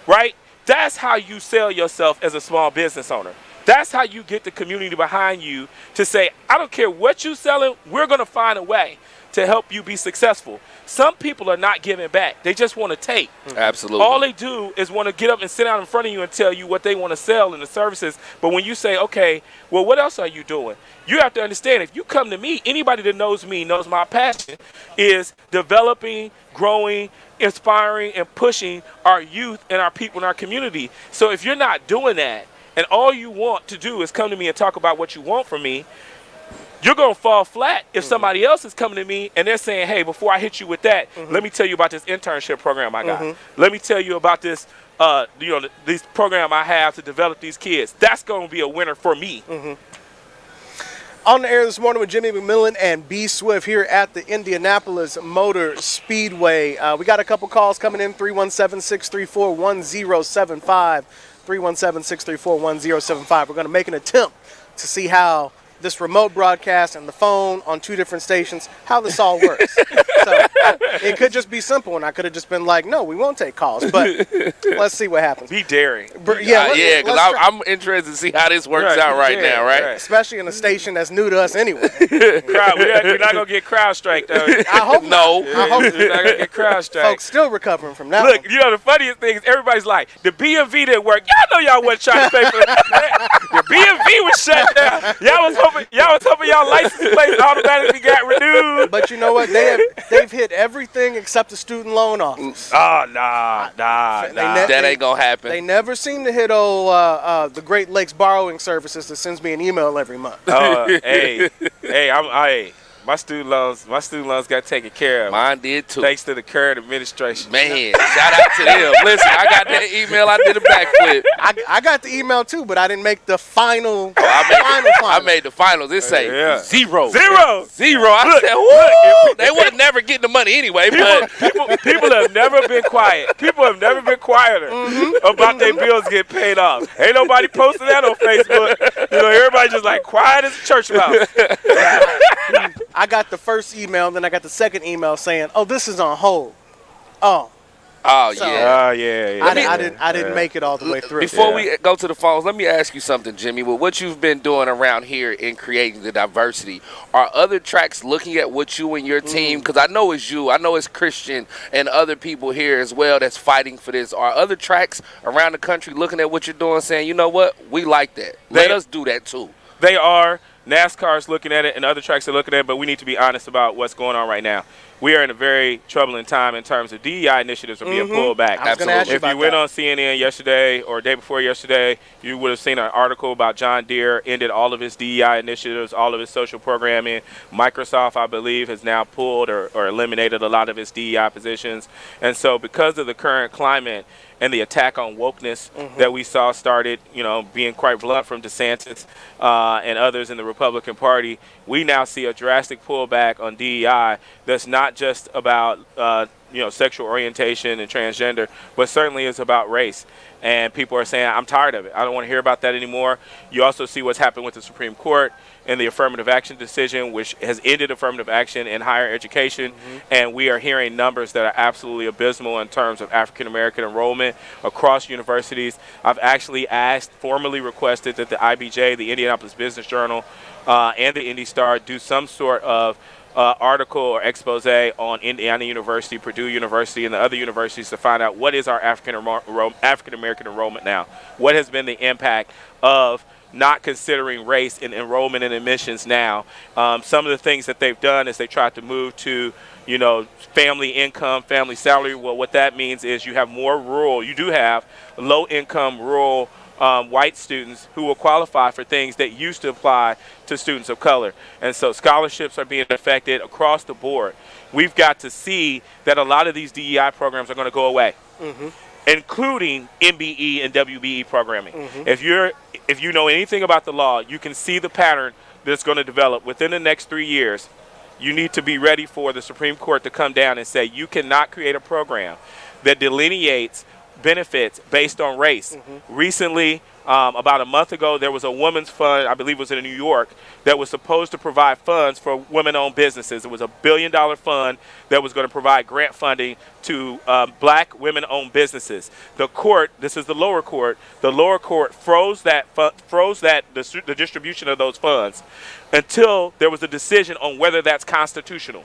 S2: right? That's how you sell yourself as a small business owner. That's how you get the community behind you to say, I don't care what you're selling, we're going to find a way to help you be successful. Some people are not giving back. They just want to take.
S3: Absolutely.
S2: All they do is want to get up and sit down in front of you and tell you what they want to sell in the services. But when you say, okay, well, what else are you doing? You have to understand, if you come to me, anybody that knows me knows my passion is developing, growing, inspiring, and pushing our youth and our people in our community. So if you're not doing that, and all you want to do is come to me and talk about what you want from me, you're going to fall flat if somebody else is coming to me and they're saying, hey, before I hit you with that, let me tell you about this internship program I got. Let me tell you about this, this program I have to develop these kids. That's going to be a winner for me.
S1: On the air this morning with Jimmy McMillan and B Swift here at the Indianapolis Motor Speedway. We got a couple calls coming in, 317-634-1075, 317-634-1075. We're going to make an attempt to see how this remote broadcast and the phone on two different stations, how this all works. So it could just be simple, and I could have just been like, no, we won't take calls, but let's see what happens.
S2: Be daring.
S3: Because I'm interested to see how this works out right now, right?
S1: Especially in a station that's new to us anyway.
S2: We're not going to get crowd strike, though.
S1: I hope
S3: no.
S1: I hope
S2: We're not going to get crowd strike.
S1: Folks still recovering from that
S2: Look,
S1: one.
S2: the funniest thing is everybody's like, the BMV didn't work. Y'all know y'all wasn't trying to pay for that. The BMV was shut down. Y'all was hoping y'all license plates automatically got renewed.
S1: But you know what? They've hit everything except the student loan office.
S2: Oh, nah.
S3: That ain't going to happen.
S1: They never seem to hit the Great Lakes Borrowing Services that sends me an email every month.
S2: Hey, my student loans got taken care of.
S3: Mine did too.
S2: Thanks to the current administration.
S3: Man, shout out to them. Listen, I got that email. I did a backflip.
S1: I got the email too, but I didn't make the final.
S3: I made the finals. It say zero.
S2: Zero.
S3: I said, whoa. They wasn't never getting the money anyway.
S2: People have never been quiet. People have never been quieter about their bills getting paid off. Ain't nobody posting that on Facebook. Everybody just like quiet as a church mouse.
S1: I got the first email, and then I got the second email saying, oh, this is on hold. Oh.
S3: Oh,
S1: So,
S3: yeah.
S1: I didn't make it all the way through.
S3: Before we go to the phones, let me ask you something, Jimmy. With what you've been doing around here in creating the diversity, are other tracks looking at what you and your team, because I know it's you, I know it's Christian and other people here as well that's fighting for this. Are other tracks around the country looking at what you're doing saying, you know what, we like that. Let us do that too.
S2: They are. NASCAR's looking at it and other tracks are looking at it, but we need to be honest about what's going on right now. We are in a very troubling time in terms of DEI initiatives are being pulled back.
S3: Absolutely.
S2: If you went on CNN yesterday or day before yesterday, you would have seen an article about John Deere ended all of his DEI initiatives, all of his social programming. Microsoft, I believe, has now pulled or eliminated a lot of its DEI positions. And so because of the current climate and the attack on wokeness that we saw started, being quite blunt from DeSantis and others in the Republican Party, we now see a drastic pullback on DEI that's not just about sexual orientation and transgender, but certainly is about race. And people are saying, I'm tired of it. I don't want to hear about that anymore. You also see what's happened with the Supreme Court and the affirmative action decision, which has ended affirmative action in higher education. And we are hearing numbers that are absolutely abysmal in terms of African-American enrollment across universities. I've actually formally requested that the IBJ, the Indianapolis Business Journal, and the Indy Star do some sort of article or expose on Indiana University, Purdue University, and the other universities to find out what is our African-American enrollment now. What has been the impact of not considering race in enrollment and admissions now? Some of the things that they've done is they tried to move to, family income, family salary. Well, what that means is you have more rural, you do have low-income rural white students who will qualify for things that used to apply to students of color. And so scholarships are being affected across the board. We've got to see that a lot of these DEI programs are going to go away, including MBE and WBE programming. If you know anything about the law, you can see the pattern that's going to develop within the next 3 years. You need to be ready for the Supreme Court to come down and say you cannot create a program that delineates benefits based on race. Recently, about a month ago, there was a women's fund, I believe it was in New York, that was supposed to provide funds for women-owned businesses. It was a $1 billion fund that was going to provide grant funding to black women-owned businesses. The court, this is the lower court froze the distribution of those funds until there was a decision on whether that's constitutional.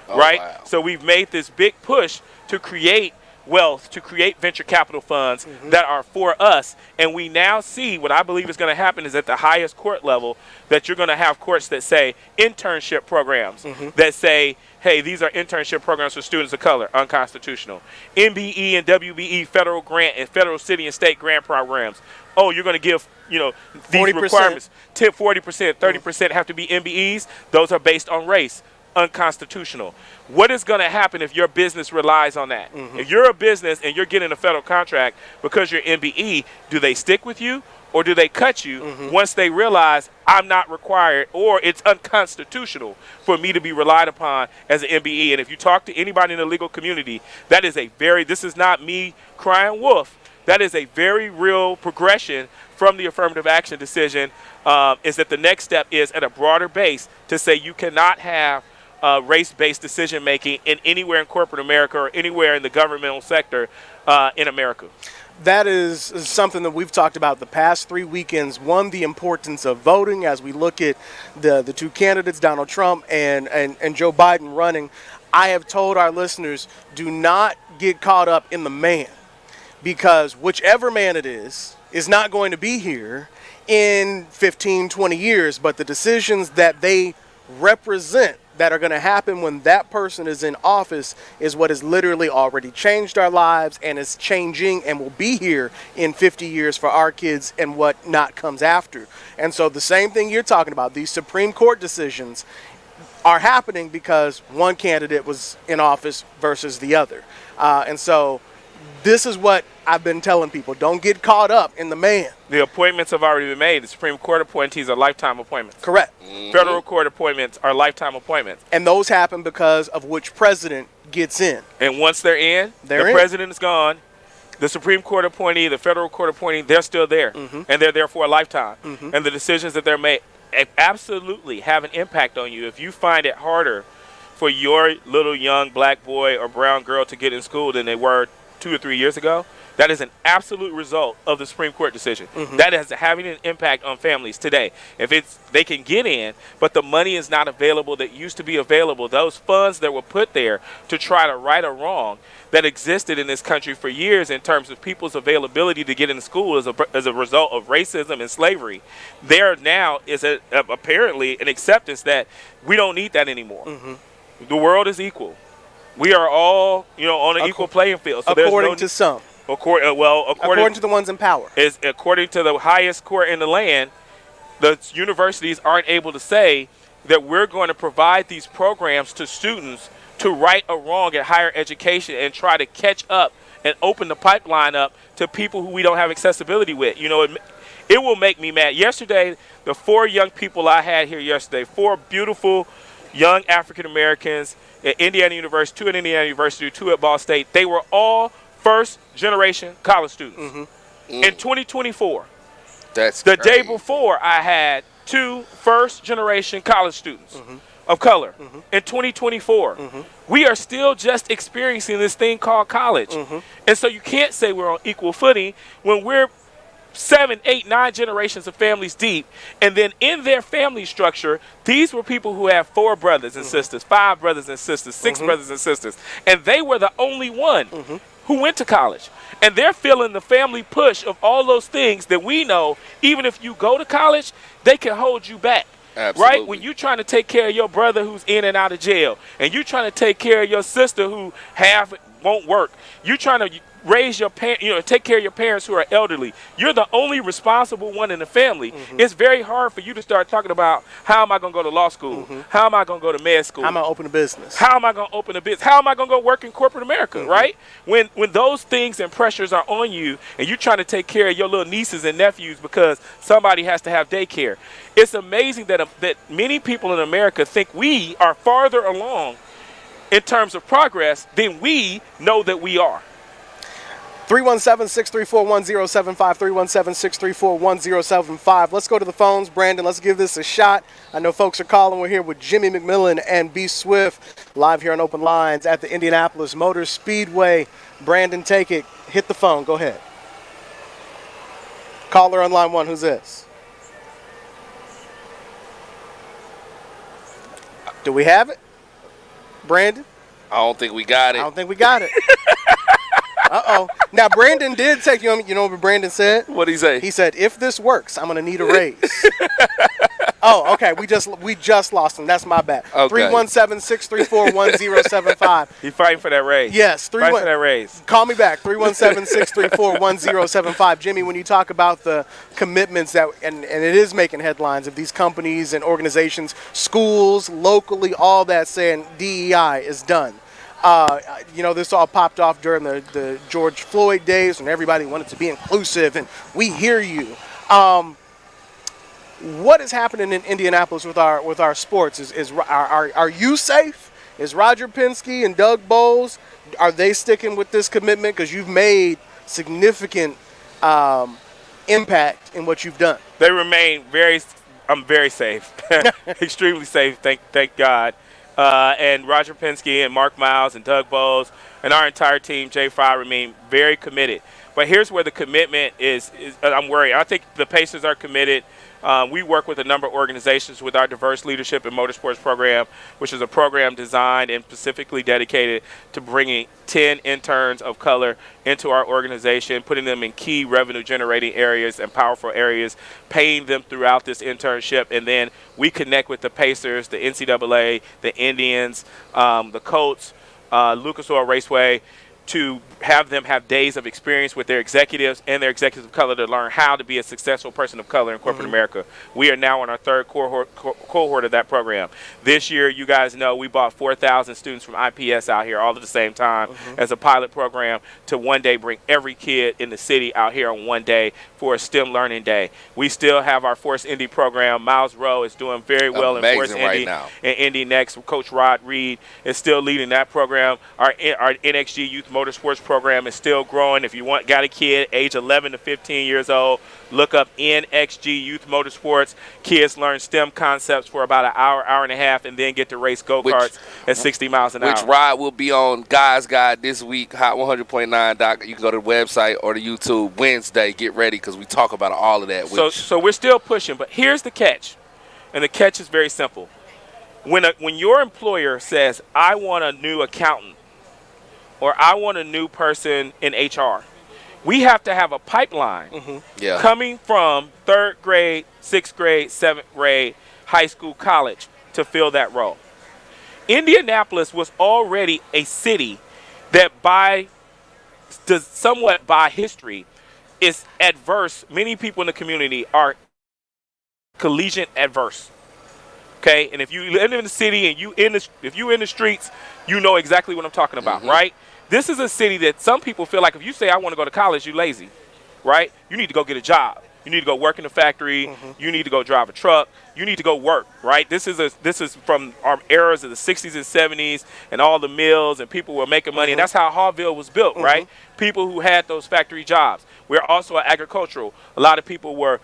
S2: Right? Wow. So we've made this big push to create wealth, to create venture capital funds that are for us. And we now see what I believe is going to happen is at the highest court level that you're going to have courts that say internship programs that say, hey, these are internship programs for students of color, unconstitutional. MBE and WBE federal grant and federal city and state grant programs. Oh, you're going to give, these 40%. Requirements, 40%, 30% have to be MBEs. Those are based on race. Unconstitutional. What is going to happen if your business relies on that? If you're a business and you're getting a federal contract because you're MBE, do they stick with you or do they cut you once they realize I'm not required or it's unconstitutional for me to be relied upon as an MBE? And if you talk to anybody in the legal community, that is this is not me crying wolf. That is a very real progression from the affirmative action decision, is that the next step is at a broader base to say you cannot have race-based decision-making anywhere in corporate America or anywhere in the governmental sector in America.
S1: That is something that we've talked about the past 3 weekends. One, the importance of voting as we look at the two candidates, Donald Trump and Joe Biden running. I have told our listeners, do not get caught up in the man, because whichever man it is not going to be here in 15, 20 years, but the decisions that they represent that are going to happen when that person is in office is what has literally already changed our lives and is changing and will be here in 50 years for our kids and what not comes after. And so the same thing you're talking about, these Supreme Court decisions are happening because one candidate was in office versus the other. And so this is what I've been telling people. Don't get caught up in the man.
S2: The appointments have already been made. The Supreme Court appointees are lifetime appointments.
S1: Correct.
S2: Federal court appointments are lifetime appointments.
S1: And those happen because of which president gets in.
S2: And once they're in, the president is gone. The Supreme Court appointee, the federal court appointee, they're still there. And they're there for a lifetime. And the decisions that they're made absolutely have an impact on you. If you find it harder for your little young black boy or brown girl to get in school than they were 2 or 3 years ago. That is an absolute result of the Supreme Court decision. That is having an impact on families today. If they can get in, but the money is not available that used to be available, those funds that were put there to try to right a wrong that existed in this country for years in terms of people's availability to get into school as a result of racism and slavery, there now is apparently an acceptance that we don't need that anymore. The world is equal. We are all, on an equal playing field. So
S1: according to some.
S2: According
S1: to the ones in power.
S2: According to the highest court in the land, the universities aren't able to say that we're going to provide these programs to students to right a wrong in higher education and try to catch up and open the pipeline up to people who we don't have accessibility with. It will make me mad. Yesterday, the 4 young people I had here yesterday, 4 beautiful young African Americans at Indiana University, 2 at Indiana University, 2 at Ball State, they were all first-generation college students. In 2024,
S3: That's
S2: the
S3: crazy.
S2: day before, I had 2 first-generation college students of color. In 2024, we are still just experiencing this thing called college. And so you can't say we're on equal footing when we're 7, 8, 9 generations of families deep, and then in their family structure, these were people who had 4 brothers and sisters, 5 brothers and sisters, 6 brothers and sisters, and they were the only one who went to college. And they're feeling the family push of all those things that we know, even if you go to college, they can hold you back.
S3: Absolutely.
S2: Right? When you're trying to take care of your brother who's in and out of jail, and you're trying to take care of your sister who won't work, you're trying to raise your take care of your parents who are elderly. You're the only responsible one in the family. It's very hard for you to start talking about how am I going to go to law school? How am I going to go to med school?
S1: How am I open a business?
S2: How am I going to open a business? How am I going to go work in corporate America, right? When those things and pressures are on you and you're trying to take care of your little nieces and nephews because somebody has to have daycare. It's amazing that many people in America think we are farther along in terms of progress than we know that we are.
S1: 317-634-1075, 317-634-1075. Let's go to the phones, Brandon. Let's give this a shot. I know folks are calling. We're here with Jimmy McMillan and B. Swift, live here on Open Lines at the Indianapolis Motor Speedway. Brandon, take it. Hit the phone. Go ahead. Caller on line 1. Who's this? Do we have it? Brandon?
S3: I don't think we got it.
S1: I don't think we got it. Uh-oh. Now, Brandon did take you know what Brandon said?
S3: What'd he say?
S1: He said, if this works, I'm going to need a raise. Oh, okay. We just lost him. That's my bad.
S3: Okay.
S1: 317-634-1075.
S2: He's fighting for that raise.
S1: Yes.
S2: Fighting for that raise.
S1: Call me back. 317-634-1075. Jimmy, when you talk about the commitments that, and it is making headlines of these companies and organizations, schools, locally, all that saying DEI is done. This all popped off during the George Floyd days when everybody wanted to be inclusive, and we hear you. What is happening in Indianapolis with our sports? Are you safe? Is Roger Penske and Doug Bowles, are they sticking with this commitment? Because you've made significant impact in what you've done.
S2: They remain I'm very safe, extremely safe. Thank God. And Roger Penske and Mark Miles and Doug Bowles and our entire team, Jay Fry, remain very committed. But here's where the commitment is I'm worried. I think the Pacers are committed. We work with a number of organizations with our Diverse Leadership and Motorsports program, which is a program designed and specifically dedicated to bringing 10 interns of color into our organization, putting them in key revenue-generating areas and powerful areas, paying them throughout this internship, and then we connect with the Pacers, the NCAA, the Indians, the Colts, Lucas Oil Raceway, to have them have days of experience with their executives and their executives of color to learn how to be a successful person of color in corporate America. We are now on our 3rd cohort of that program. This year, you guys know, we brought 4,000 students from IPS out here all at the same time as a pilot program to one day bring every kid in the city out here on one day for a STEM learning day. We still have our Force Indy program. Miles Rowe is doing very well in Force Indy.
S3: Right now.
S2: And Indy Next, Coach Rod Reed is still leading that program. Our NXG Youth Motorsports program is still growing. If you got a kid age 11 to 15 years old, look up NXG Youth Motorsports. Kids learn STEM concepts for about an hour, hour and a half, and then get to race go-karts at 60 miles an hour.
S3: Which ride will be on Guys Guide this week, Hot 100.9. You can go to the website or the YouTube Wednesday. Get ready because we talk about all of that.
S2: So we're still pushing, but here's the catch, and the catch is very simple. When your employer says, I want a new accountant or I want a new person in HR, we have to have a pipeline coming from 3rd grade, 6th grade, 7th grade, high school, college to fill that role. Indianapolis was already a city that somewhat by history is adverse. Many people in the community are collegiate adverse. Okay, and if you live in the city and if you in the streets, you know exactly what I'm talking about, right? This is a city that some people feel like if you say I want to go to college, you're lazy, right? You need to go get a job. You need to go work in the factory. You need to go drive a truck. You need to go work, right? This is from our eras of the 60s and 70s and all the mills and people were making money. And that's how Hallville was built, right? People who had those factory jobs. We're also agricultural. A lot of people work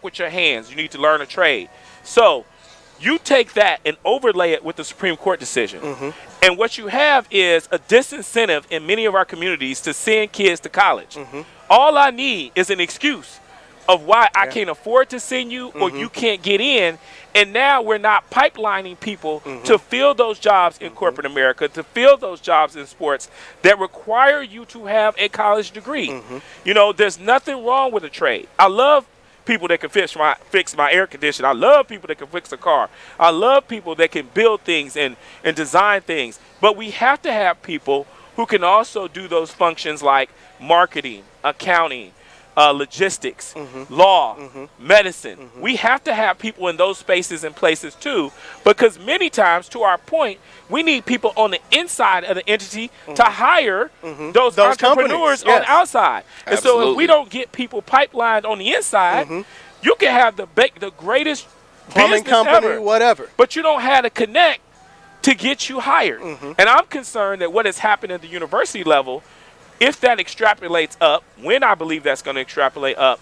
S2: with your hands. You need to learn a trade. So you take that and overlay it with the Supreme Court decision. And what you have is a disincentive in many of our communities to send kids to college. All I need is an excuse of why I can't afford to send you or you can't get in. And now we're not pipelining people to fill those jobs in corporate America, to fill those jobs in sports that require you to have a college degree. You know, there's nothing wrong with a trade. I love people that can fix my air conditioner. I love people that can fix a car. I love people that can build things and design things. But we have to have people who can also do those functions like marketing, accounting, logistics, law, medicine. We have to have people in those spaces and places too, because many times, to our point, we need people on the inside of the entity to hire those entrepreneurs on the outside. And so if we don't get people pipelined on the inside, you can have the greatest
S1: plumbing company,
S2: ever,
S1: whatever,
S2: but you don't have to connect to get you hired. And I'm concerned that what has happened at the university level, if that extrapolates up, when I believe that's going to extrapolate up,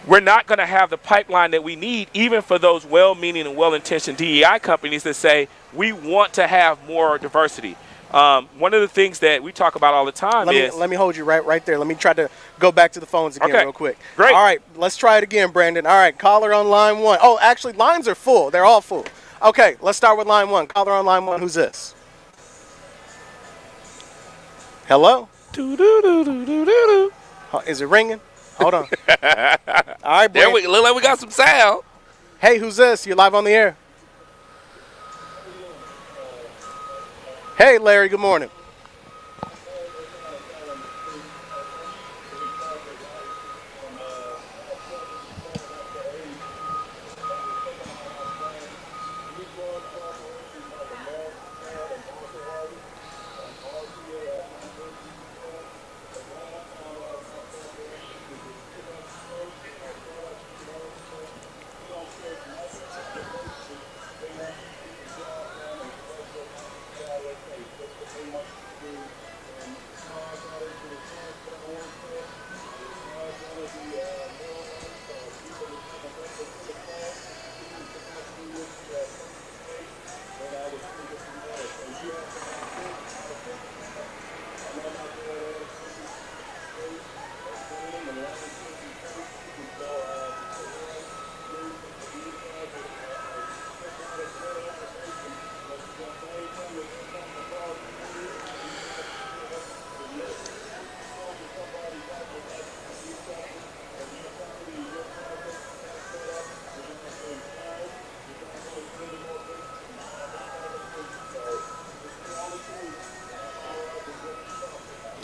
S2: we're not going to have the pipeline that we need, even for those well-meaning and well-intentioned DEI companies that say we want to have more diversity. One of the things that we talk about all the time
S1: let me hold you right there. Let me try to go back to the phones again real quick.
S2: Great.
S1: All right, let's try it again, Brandon. All right, caller on line 1. Oh, actually, lines are full. They're all full. Okay, let's start with line 1. Caller on line 1. Who's this? Hello? Is it ringing? Hold on. All right,
S3: there we look like we got some sound.
S1: Hey, who's this? You're live on the air. Hey, Larry, good morning.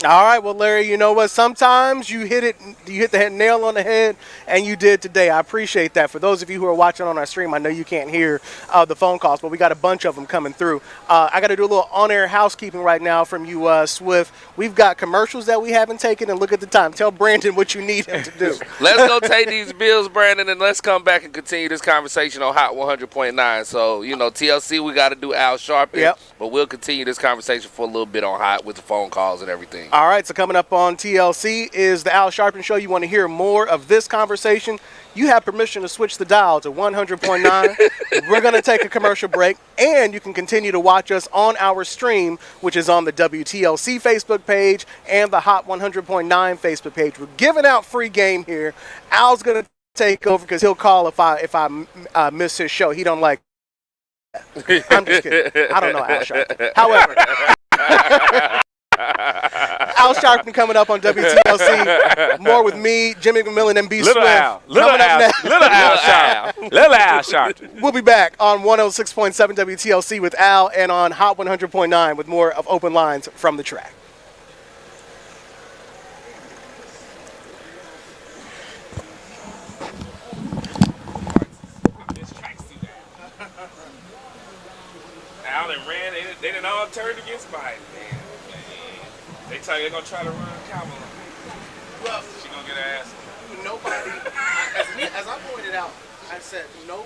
S1: All right, well, Larry, you know what? Sometimes you hit the nail on the head, and you did today. I appreciate that. For those of you who are watching on our stream, I know you can't hear the phone calls, but we got a bunch of them coming through. I got to do a little on-air housekeeping right now from you, Swift. We've got commercials that we haven't taken, and look at the time. Tell Brandon what you need him to do.
S3: Let's go take these bills, Brandon, and let's come back and continue this conversation on Hot 100.9. So, TLC, we got to do Al Sharpton.
S1: Yep.
S3: But we'll continue this conversation for a little bit on Hot with the phone calls and everything.
S1: All right, so coming up on TLC is the Al Sharpton Show. You want to hear more of this conversation? You have permission to switch the dial to 100.9. We're going to take a commercial break, and you can continue to watch us on our stream, which is on the WTLC Facebook page and the Hot 100.9 Facebook page. We're giving out free game here. Al's going to take over because he'll call if I miss his show. He don't like that. I'm just kidding. I don't know Al Sharpton. However... Al Sharpton coming up on WTLC. More with me, Jimmy McMillan, and B. Swift.
S2: Little Al Sharpton.
S1: We'll be back on 106.7 WTLC with Al and on Hot 100.9 with more of Open Lines from the track.
S2: Al and Rand, they didn't all turn against Biden, man. They tell you they're going to try to run Kamala.
S1: Well,
S2: She going to get her ass.
S1: nobody, as I pointed out, I said no.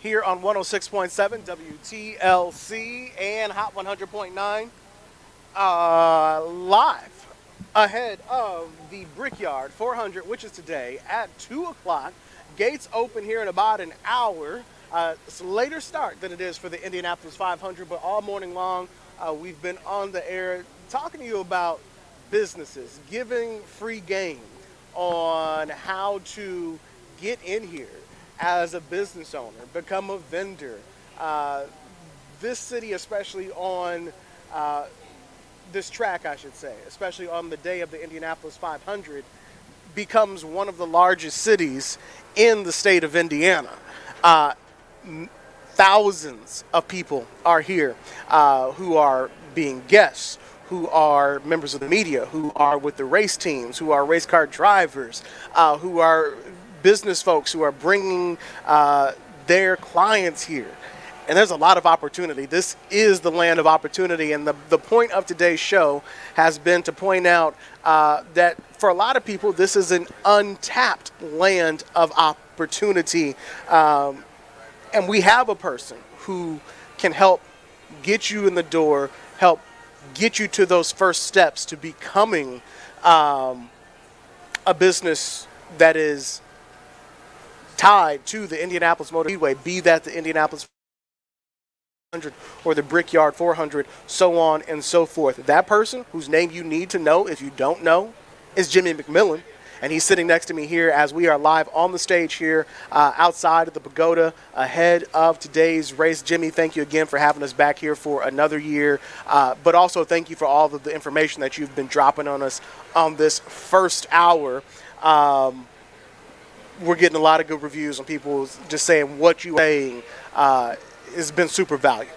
S1: here on 106.7 WTLC and Hot 100.9. Live ahead of the Brickyard 400, which is today at 2 o'clock. Gates open here in about an hour. It's a later start than it is for the Indianapolis 500, but all morning long we've been on the air talking to you about businesses, giving free game on how to get in here as a business owner, become a vendor. This city, especially on this track, I should say, especially on the day of the Indianapolis 500, becomes one of the largest cities in the state of Indiana. Thousands of people are here who are being guests, who are members of the media, who are with the race teams, who are race car drivers, who are business folks who are bringing their clients here. And there's a lot of opportunity. This is the land of opportunity. And the point of today's show has been to point out that for a lot of people, this is an untapped land of opportunity. And we have a person who can help get you in the door, help get you to those first steps to becoming a business that is tied to the Indianapolis Motor Speedway, be that the Indianapolis 500 or the Brickyard 400, so on and so forth. That person, whose name you need to know if you don't know, is Jimmy McMillan. And he's sitting next to me here as we are live on the stage here outside of the Pagoda ahead of today's race. Jimmy, thank you again for having us back here for another year. But also thank you for all of the information that you've been dropping on us on this first hour. We're getting a lot of good reviews on people just saying what you're saying has been super valuable.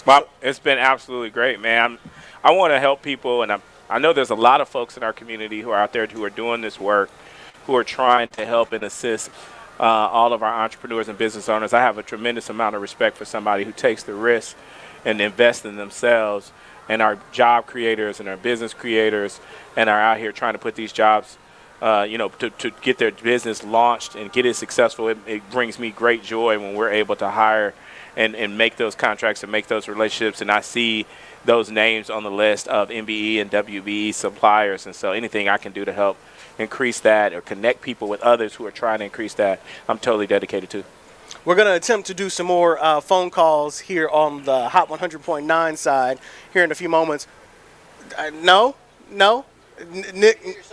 S2: Well, it's been absolutely great, man. I want to help people, and I know there's a lot of folks in our community who are out there who are doing this work, who are trying to help and assist all of our entrepreneurs and business owners. I have a tremendous amount of respect for somebody who takes the risk and invests in themselves, and our job creators and our business creators, and are out here trying to put these jobs to get their business launched and get it successful. It brings me great joy when we're able to hire and make those contracts and make those relationships. And I see those names on the list of MBE and WBE suppliers. And so anything I can do to help increase that or connect people with others who are trying to increase that, I'm totally dedicated to.
S1: We're going to attempt to do some more phone calls here on the Hot 100.9 side here in a few moments. No. Nick.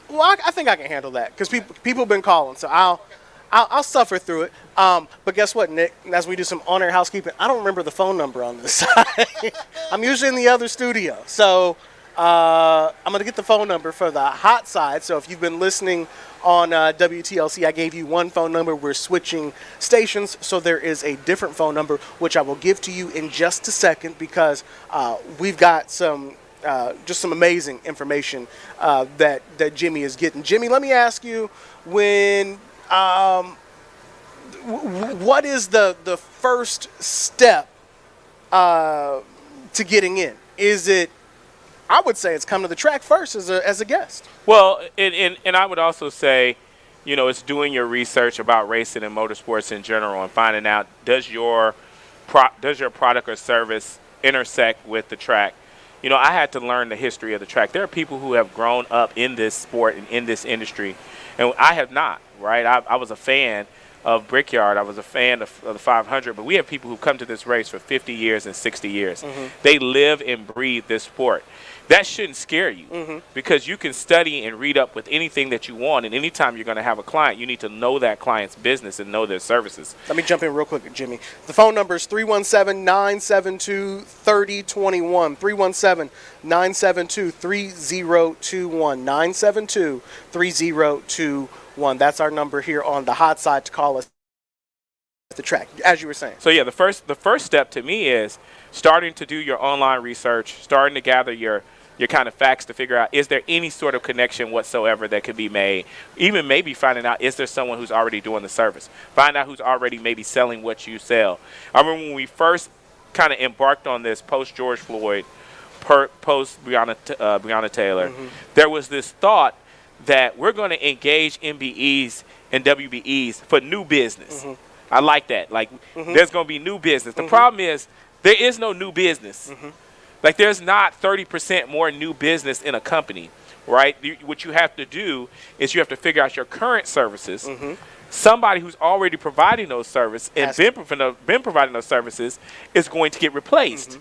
S1: Well, I think I can handle that because people have been calling, so I'll suffer through it. But guess what, Nick? As we do some on-air housekeeping, I don't remember the phone number on this side. I'm usually in the other studio, so I'm going to get the phone number for the hot side. So if you've been listening on WTLC, I gave you one phone number. We're switching stations, so there is a different phone number, which I will give to you in just a second because we've got some just some amazing information that Jimmy is getting. Jimmy, let me ask you, when what is the first step to getting in? Is it? I would say it's come to the track first as a guest.
S2: Well, and I would also say, it's doing your research about racing and motorsports in general and finding out does your product or service intersect with the track. I had to learn the history of the track. There are people who have grown up in this sport and in this industry, and I have not, right? I was a fan of Brickyard. I was a fan of the 500, but we have people who come to this race for 50 years and 60 years. Mm-hmm. They live and breathe this sport. That shouldn't scare you because you can study and read up with anything that you want, and anytime you're going to have a client, you need to know that client's business and know their services.
S1: Let me jump in real quick, Jimmy. The phone number is 317-972-3021, 317-972-3021, 972-3021. That's our number here on the hot side to call us at the track, as you were saying.
S2: So, yeah, the first step to me is starting to do your online research, starting to gather your kind of facts to figure out, is there any sort of connection whatsoever that could be made? Even maybe finding out, is there someone who's already doing the service? Find out who's already maybe selling what you sell. I remember when we first kind of embarked on this post-George Floyd, post-Breonna Taylor, there was this thought that we're going to engage MBEs and WBEs for new business. I like that. Like, there's going to be new business. The problem is there is no new business. Like, there's not 30% more new business in a company, right? What you have to do is you have to figure out your current services. Somebody who's already providing those services and been providing those services is going to get replaced.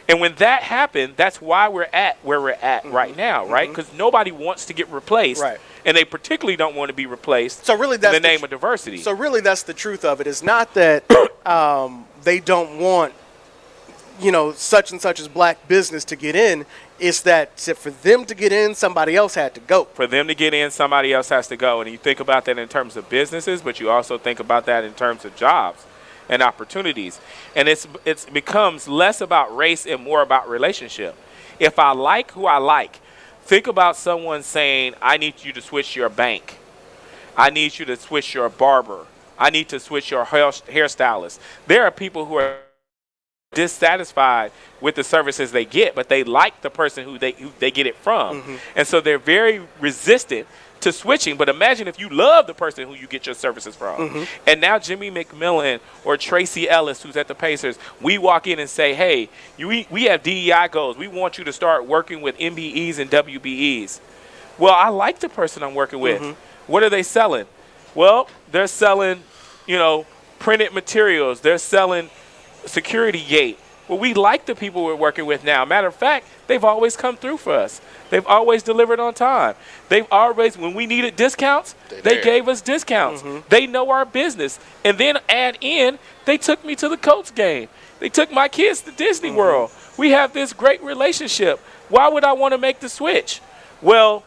S2: And when that happened, that's why we're at where we're at right now, right? Because nobody wants to get replaced, and they particularly don't want to be replaced
S1: so really that's
S2: in the name of diversity.
S1: So really that's the truth of it. It's not that they don't want, you know, such and such as black business to get in. It's that for them to get in, somebody else had to go.
S2: For them to get in, somebody else has to go. And you think about that in terms of businesses, but you also think about that in terms of jobs and opportunities. And it becomes less about race and more about relationship. If I like who I like, think about someone saying, I need you to switch your bank. I need you to switch your barber. I need to switch your hairstylist. There are people who are dissatisfied with the services they get, but they like the person who they get it from. And so they're very resistant to switching. But imagine if you love the person who you get your services from. And now Jimmy McMillan or Tracy Ellis, who's at the Pacers, we walk in and say, hey, we have DEI goals. We want you to start working with MBEs and WBEs. Well, I like the person I'm working with. What are they selling? Well, they're selling, you know, printed materials. They're selling security gate. Well, we like the people we're working with now. Matter of fact, they've always come through for us. They've always delivered on time. They've always, when we needed discounts, they gave us discounts. They know our business. And then add in, they took me to the Colts game. They took my kids to Disney World. We have this great relationship. Why would I want to make the switch? Well,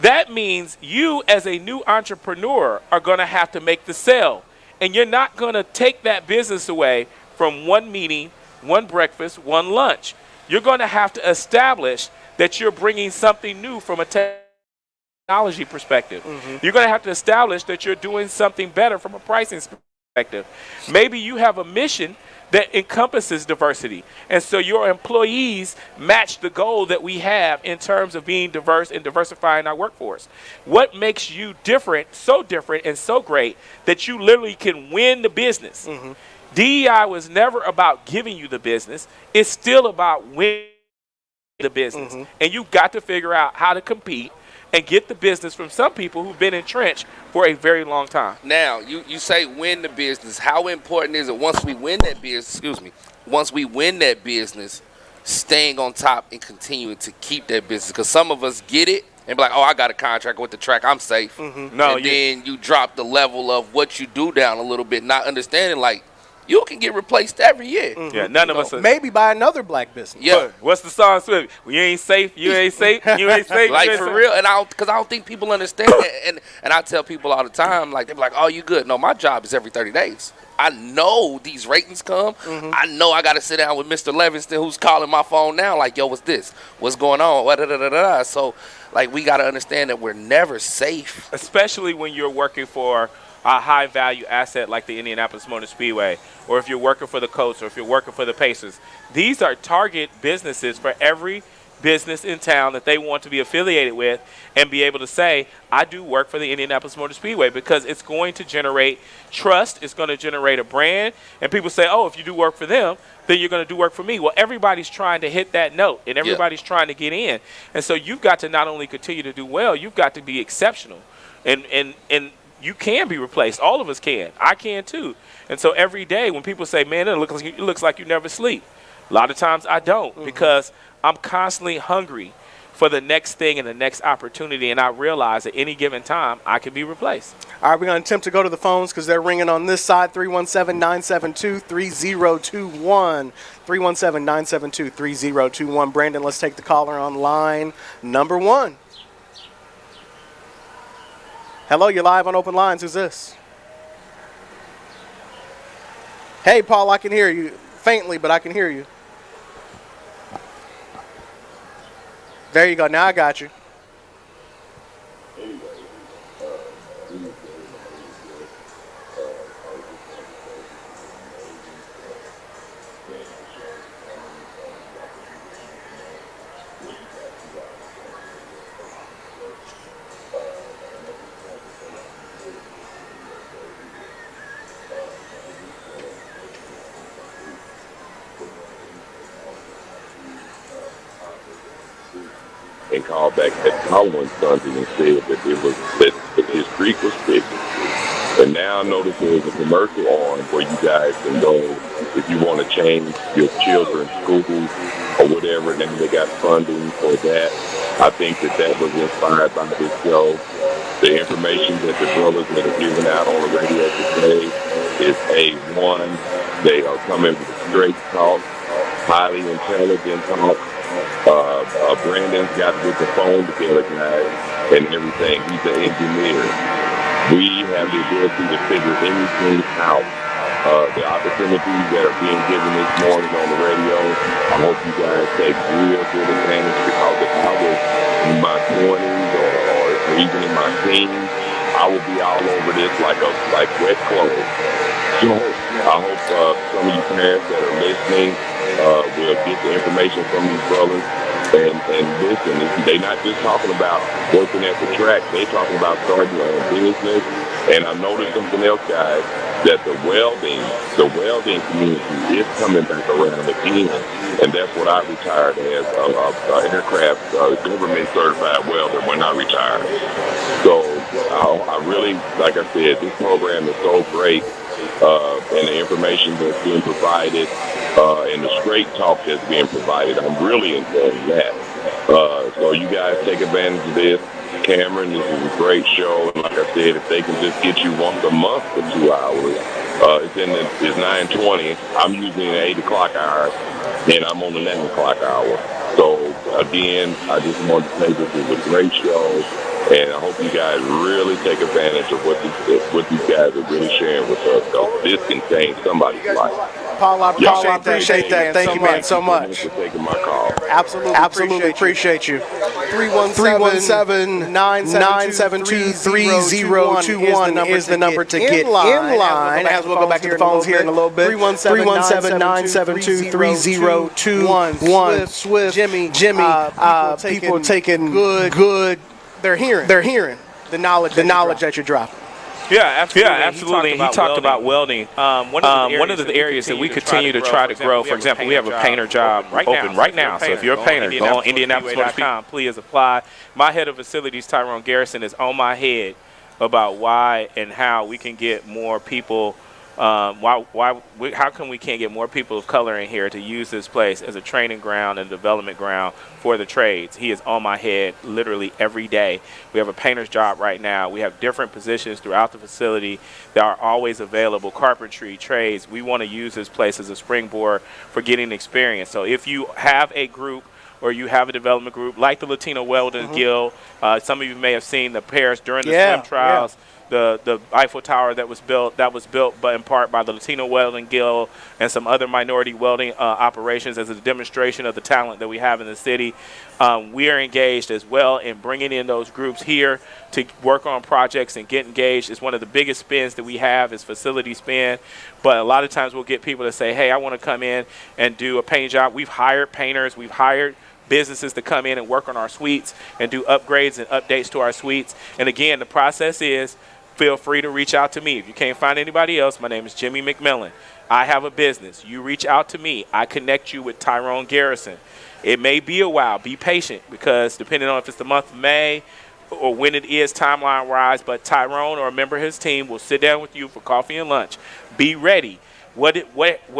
S2: that means you as a new entrepreneur are going to have to make the sale. And you're not going to take that business away from one meeting, one breakfast, one lunch. You're going to have to establish that you're bringing something new from a technology perspective. You're going to have to establish that you're doing something better from a pricing perspective. Maybe you have a mission that encompasses diversity. And so your employees match the goal that we have in terms of being diverse and diversifying our workforce. What makes you different and so great that you literally can win the business? DEI was never about giving you the business. It's still about winning the business. And you've got to figure out how to compete and get the business from some people who've been entrenched for a very long time.
S3: Now, you say win the business. How important is it once we win that business, once we win that business, staying on top and continuing to keep that business? Because some of us get it and be like, oh, I got a contract with the track, I'm safe. Then you drop the level of what you do down a little bit, not understanding, like, you can get replaced every year.
S2: Yeah, none of us are.
S1: Maybe by another black business.
S3: Yeah.
S2: What's the song, Swift? Well, you ain't safe, you ain't safe, you ain't safe.
S3: Like, for real. And because I don't think people understand it. And I tell people all the time, like, they're like, oh, you good. No, my job is every 30 days. I know these ratings come. I know I got to sit down with Mr. Levinston, who's calling my phone now, like, yo, what's this? What's going on? So, like, we got to understand that we're never safe.
S2: Especially when you're working for a high-value asset like the Indianapolis Motor Speedway, or if you're working for the Colts, or if you're working for the Pacers. These are target businesses for every business in town that they want to be affiliated with and be able to say, I do work for the Indianapolis Motor Speedway, because it's going to generate trust, it's going to generate a brand, and people say, oh, if you do work for them, then you're going to do work for me. Well, everybody's trying to hit that note, and everybody's trying to get in. And so you've got to not only continue to do well, you've got to be exceptional. And you can be replaced. All of us can. I can too. And so every day when people say, man, it looks like you never sleep, a lot of times I don't, because I'm constantly hungry for the next thing and the next opportunity, and I realize at any given time I can be replaced.
S1: All right, we're going to attempt to go to the phones because they're ringing on this side, 317-972-3021. 317-972-3021. Brandon, let's take the caller on line number 1. Hello, you're live on Open Lines. Who's this? Hey, Paul, I can hear you. Faintly, but I can hear you. There you go. Now I got you.
S4: called back that following Sunday and said that it was that his creek was fixed. And now notice there's a commercial on where you guys can go if you want to change your children's schools or whatever. Then they got funding for that. I think that was inspired by this show. The information that the brothers that are giving out on the radio today is A1. They are coming with straight talk, highly intelligent talk. Brandon's got to get the phone together, guys, and everything. He's an engineer. We have the ability to figure anything out. The opportunities that are being given this morning on the radio, I hope you guys take real good advantage, because if I was in my 20s or even in my teens, I would be all over this like wet clothes. So I hope some of you parents that are listening will get the information from these brothers and listen. They're not just talking about working at the track. They're talking about starting your own business. And I noticed something else, guys, that the welding community is coming back around again. And that's what I retired as, an aircraft government certified welder when I retired. So I really, like I said, this program is so great. And the information that's being provided and the straight talk that's being provided, I'm really enjoying that. So you guys take advantage of this. Cameron, this is a great show. And like I said, if they can just get you once a month for 2 hours, it's 9:20. I'm usually in the 8 o'clock hour, and I'm on the 11 o'clock hour. So again, I just wanted to say this is a great show. And I hope you guys really take advantage of what these guys are really sharing with us. So this can change somebody's life.
S1: Paul, I appreciate that. Thank you, man, so much.
S4: For taking my call.
S1: Absolutely appreciate you. 317-972-3021 is the number to get in line. As we'll go back to the phones here in a little bit. 317-972-3021. Swift, Jimmy, people taking good. They're hearing the knowledge that you're dropping.
S2: Yeah, absolutely. He talked about welding. One of the areas that we continue to try to grow. For example, we have a painter job open right now. So if you're a painter, go on Indianapolis.com. Please apply. My head of facilities, Tyrone Garrison, is on my head about why and how we can get more people. How come we can't get more people of color in here to use this place as a training ground and development ground for the trades? He is on my head literally every day. We have a painter's job right now. We have different positions throughout the facility that are always available, carpentry, trades. We want to use this place as a springboard for getting experience. So if you have a group or you have a development group like the Latino Welding Guild, some of you may have seen the pairs during the swim trials. Yeah. The Eiffel Tower that was built but in part by the Latino Welding Guild and some other minority welding operations as a demonstration of the talent that we have in the city. We are engaged as well in bringing in those groups here to work on projects and get engaged. It's one of the biggest spends that we have is facility spend, but a lot of times we'll get people to say, hey, I want to come in and do a painting job. We've hired painters. We've hired businesses to come in and work on our suites and do upgrades and updates to our suites. And again, the process is feel free to reach out to me. If you can't find anybody else, my name is Jimmy McMillan. I have a business. You reach out to me. I connect you with Tyrone Garrison. It may be a while. Be patient because depending on if it's the month of May or when it is timeline-wise, but Tyrone or a member of his team will sit down with you for coffee and lunch. Be ready. What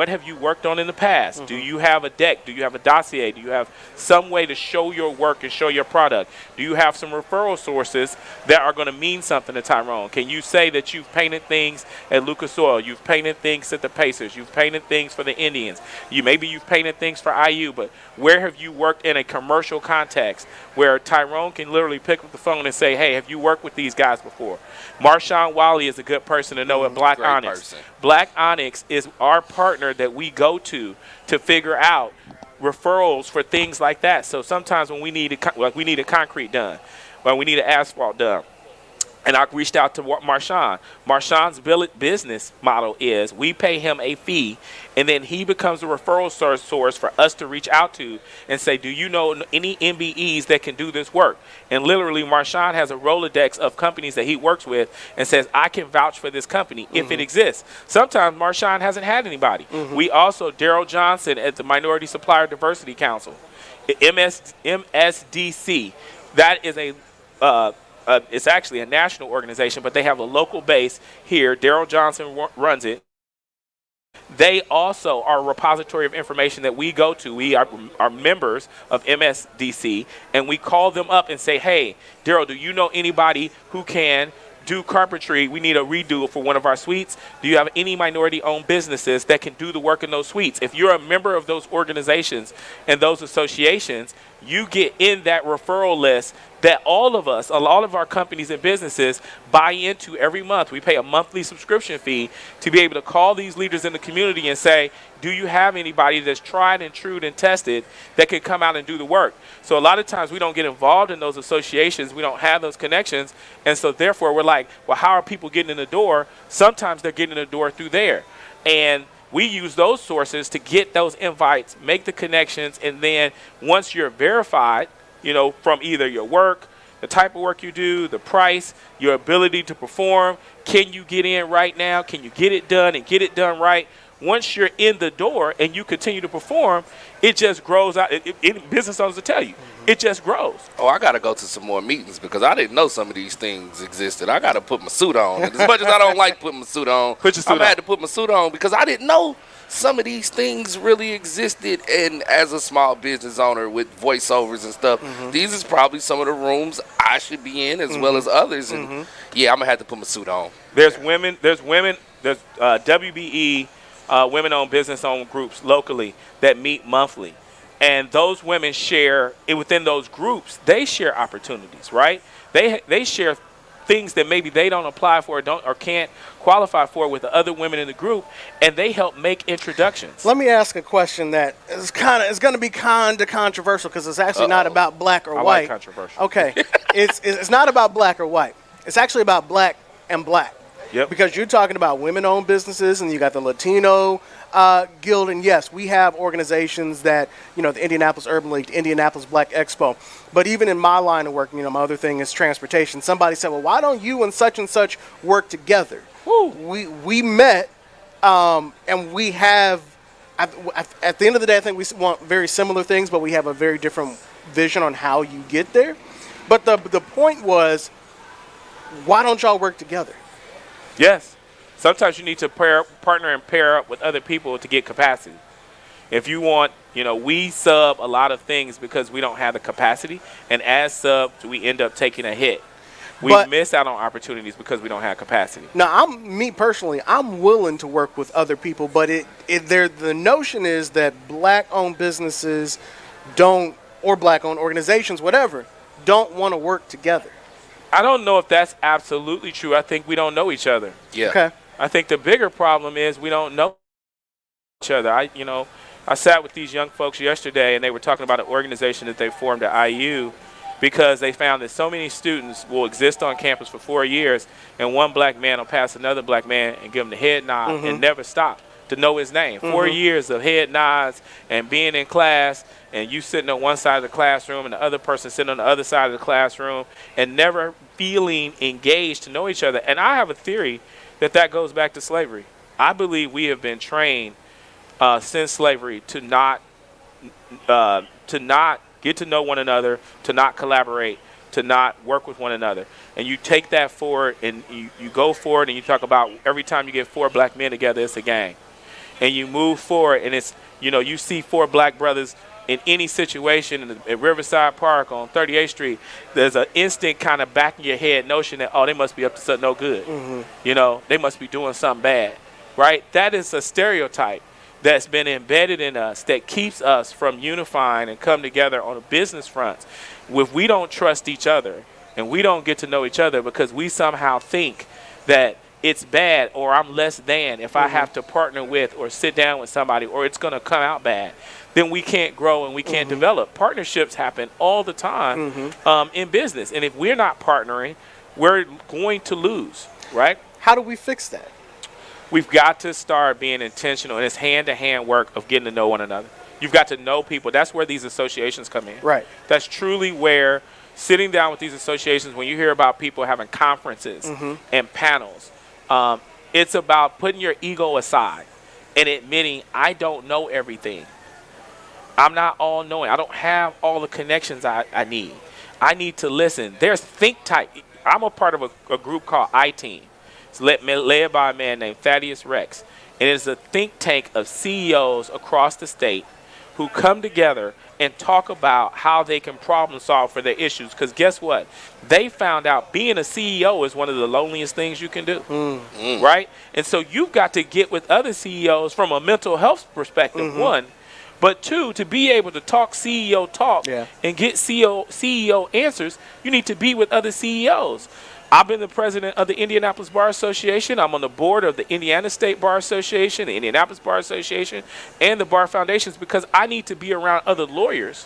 S2: have you worked on in the past? Do you have a deck? Do you have a dossier? Do you have some way to show your work and show your product? Do you have some referral sources that are going to mean something to Tyrone? Can you say that you've painted things at Lucas Oil? You've painted things at the Pacers. You've painted things for the Indians. Maybe you've painted things for IU, but where have you worked in a commercial context where Tyrone can literally pick up the phone and say, hey, have you worked with these guys before? Marshawn Wally is a good person to know at Black Onyx. Black Onyx is our partner that we go to figure out referrals for things like that. So sometimes when we need a concrete done, when we need an asphalt done, and I reached out to Marshawn. Marshawn's business model is we pay him a fee, and then he becomes a referral source for us to reach out to and say, do you know any MBEs that can do this work? And literally, Marshawn has a Rolodex of companies that he works with and says, I can vouch for this company if it exists. Sometimes Marshawn hasn't had anybody. We also, Daryl Johnson at the Minority Supplier Diversity Council, MSDC. That is it's actually a national organization, but they have a local base here. Daryl Johnson runs it. They also are a repository of information that we go to. We are members of MSDC, and we call them up and say, hey, Daryl, do you know anybody who can do carpentry? We need a redo for one of our suites. Do you have any minority-owned businesses that can do the work in those suites? If you're a member of those organizations and those associations, you get in that referral list that all of us, a lot of our companies and businesses buy into every month. We pay a monthly subscription fee to be able to call these leaders in the community and say, do you have anybody that's tried and true and tested that can come out and do the work? So a lot of times we don't get involved in those associations. We don't have those connections. And so therefore we're like, well, how are people getting in the door? Sometimes they're getting in the door through there. And we use those sources to get those invites, make the connections, and then once you're verified, from either your work, the type of work you do, the price, your ability to perform, can you get in right now? Can you get it done and get it done right? Once you're in the door and you continue to perform, it just grows out. Business owners will tell you, it just grows.
S3: Oh, I got to go to some more meetings because I didn't know some of these things existed. I got to put my suit on. And as much as I don't like putting my suit on,
S2: I'm going
S3: to have to put my suit on because I didn't know some of these things really existed. And as a small business owner with voiceovers and stuff, these is probably some of the rooms I should be in as well as others. And yeah, I'm going to have to put my suit on.
S2: There's WBE, women-owned, business-owned groups locally that meet monthly. And those women share, within those groups, they share opportunities, right? They share things that maybe they don't apply for or can't qualify for with the other women in the group, and they help make introductions.
S1: Let me ask a question that is going to be kind of controversial because it's actually not about black or
S2: I
S1: white.
S2: like controversial.
S1: Okay. it's not about black or white. It's actually about black and black.
S2: Yep.
S1: Because you're talking about women-owned businesses, and you got the Latino Guild, and yes, we have organizations that, the Indianapolis Urban League, the Indianapolis Black Expo. But even in my line of work, my other thing is transportation. Somebody said, well, why don't you and such work together?
S2: Woo.
S1: We met, and we have, at the end of the day, I think we want very similar things, but we have a very different vision on how you get there. But the point was, why don't y'all work together?
S2: Yes. Sometimes you need to partner and pair up with other people to get capacity. If you want, we sub a lot of things because we don't have the capacity. And as subs, we end up taking a hit. We miss out on opportunities because we don't have capacity.
S1: Now, me personally, I'm willing to work with other people, but the notion is that black-owned businesses or black-owned organizations, whatever, don't want to work together.
S2: I don't know if that's absolutely true. I think we don't know each other.
S3: Yeah.
S1: Okay.
S2: I think the bigger problem is we don't know each other. I sat with these young folks yesterday, and they were talking about an organization that they formed at IU because they found that so many students will exist on campus for 4 years, and one black man will pass another black man and give him the head nod and never stop to know his name. 4 years of head nods and being in class, and you sitting on one side of the classroom and the other person sitting on the other side of the classroom and never feeling engaged to know each other. And I have a theory that goes back to slavery. I believe we have been trained since slavery to not get to know one another, to not collaborate, to not work with one another. And you take that forward and you go forward and you talk about every time you get 4 black men together, it's a gang. And you move forward and it's, you see 4 black brothers in any situation at Riverside Park on 38th Street, there's an instant kind of back in your head notion that, they must be up to something no good. They must be doing something bad, right? That is a stereotype that's been embedded in us that keeps us from unifying and come together on a business front. If we don't trust each other and we don't get to know each other because we somehow think that it's bad or I'm less than if I have to partner with or sit down with somebody or it's going to come out bad, then we can't grow and we can't develop. Partnerships happen all the time in business. And if we're not partnering, we're going to lose, right?
S1: How do we fix that?
S2: We've got to start being intentional, and it's hand-to-hand work of getting to know one another. You've got to know people. That's where these associations come in.
S1: Right.
S2: That's truly where sitting down with these associations, when you hear about people having conferences and panels, it's about putting your ego aside and admitting, I don't know everything. I'm not all-knowing. I don't have all the connections I need. I need to listen. There's think type. I'm a part of a group called I-Team. It's led by a man named Thaddeus Rex. And it's a think tank of CEOs across the state who come together and talk about how they can problem solve for their issues. Because guess what? They found out being a CEO is one of the loneliest things you can do, right? And so you've got to get with other CEOs from a mental health perspective, one. But two, to be able to talk CEO talk and get CEO answers, you need to be with other CEOs. I've been the president of the Indianapolis Bar Association. I'm on the board of the Indiana State Bar Association, the Indianapolis Bar Association, and the Bar Foundations because I need to be around other lawyers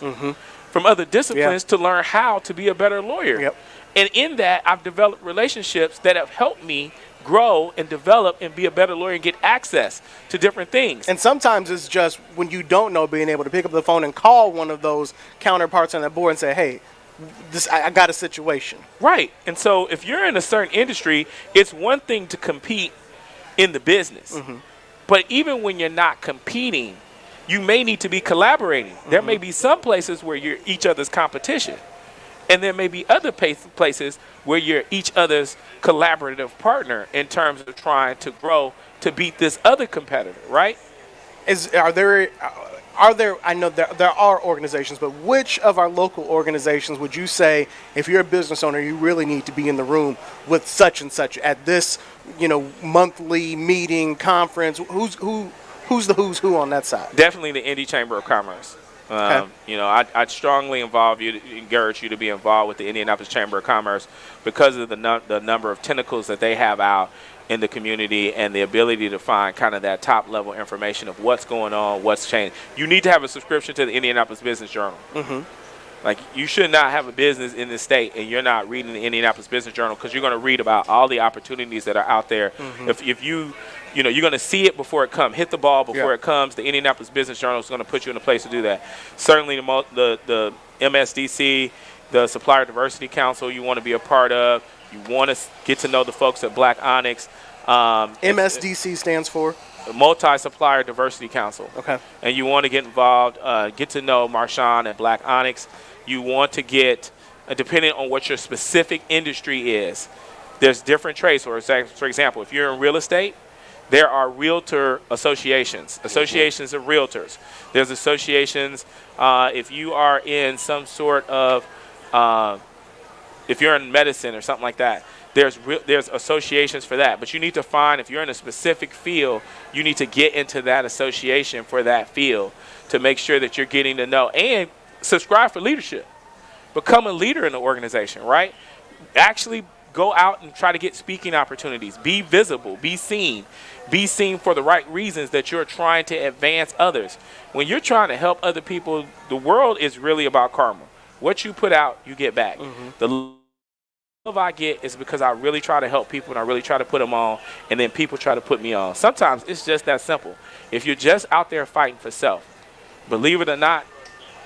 S2: from other disciplines to learn how to be a better lawyer. And in that, I've developed relationships that have helped me grow and develop and be a better lawyer and get access to different things.
S1: And sometimes it's just when you don't know, being able to pick up the phone and call one of those counterparts on that board and say, hey, I got a situation.
S2: Right. And so if you're in a certain industry, it's one thing to compete in the business. But even when you're not competing, you may need to be collaborating. There may be some places where you're each other's competition. And there may be other places where you're each other's collaborative partner in terms of trying to grow to beat this other competitor, right?
S1: Are there, I know there are organizations, but which of our local organizations would you say, if you're a business owner, you really need to be in the room with such and such at this, monthly meeting, conference? Who's the who's who on that side?
S2: Definitely the Indy Chamber of Commerce. I'd strongly encourage you to be involved with the Indianapolis Chamber of Commerce because of the number of tentacles that they have out in the community and the ability to find kind of that top level information of what's going on, what's changed. You need to have a subscription to the Indianapolis Business Journal. Like, you should not have a business in this state and you're not reading the Indianapolis Business Journal because you're going to read about all the opportunities that are out there. If you're going to see it before it comes. Hit the ball before it comes. The Indianapolis Business Journal is going to put you in a place to do that. Certainly the MSDC, the Supplier Diversity Council, you want to be a part of. You want to get to know the folks at Black Onyx.
S1: MSDC stands for?
S2: Multi-Supplier Diversity Council.
S1: Okay.
S2: And you want to get involved, get to know Marshawn at Black Onyx. You want to get, depending on what your specific industry is, there's different trades. For example, if you're in real estate, there are realtor associations of realtors. There's associations if you are in some sort of, if you're in medicine or something like that, there's associations for that. But you need to find, if you're in a specific field, you need to get into that association for that field to make sure that you're getting to know and subscribe for leadership. Become a leader in the organization, right? Actually go out and try to get speaking opportunities. Be visible. Be seen. Be seen for the right reasons that you're trying to advance others. When you're trying to help other people, the world is really about karma. What you put out, you get back. The love I get is because I really try to help people and I really try to put them on, and then people try to put me on. Sometimes it's just that simple. If you're just out there fighting for self, believe it or not,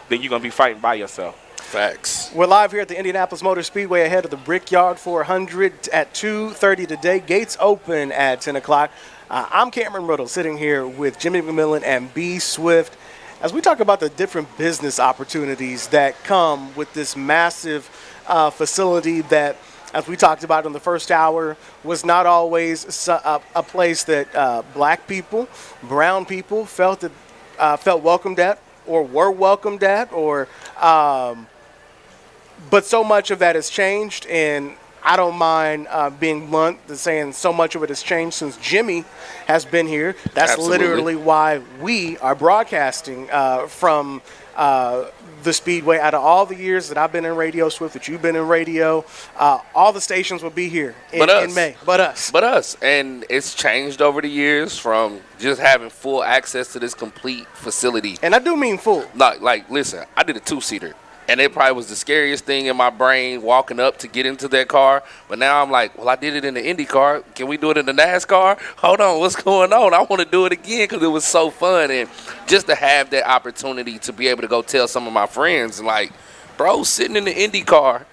S2: then you're going to be fighting by yourself.
S3: Facts.
S1: We're live here at the Indianapolis Motor Speedway ahead of the Brickyard 400 at 2:30 today. Gates open at 10 o'clock. I'm Cameron Ridle, sitting here with Jimmy McMillan and B. Swift as we talk about the different business opportunities that come with this massive facility that, as we talked about in the first hour, was not always a place that black people, brown people felt welcomed at or were welcomed at, or but so much of that has changed, and I don't mind being blunt and saying so much of it has changed since Jimmy has been here. That's literally why we are broadcasting from the Speedway. Out of all the years that I've been in radio, Swift, that you've been in radio, all the stations will be here in May. But us.
S3: And it's changed over the years from just having full access to this complete facility.
S1: And I do mean full.
S3: Like listen, I did a 2-seater. And it probably was the scariest thing in my brain walking up to get into that car. But now I'm like, well, I did it in the Indy car. Can we do it in the NASCAR? Hold on, what's going on? I want to do it again because it was so fun. And just to have that opportunity to be able to go tell some of my friends, like, bro, sitting in the Indy car,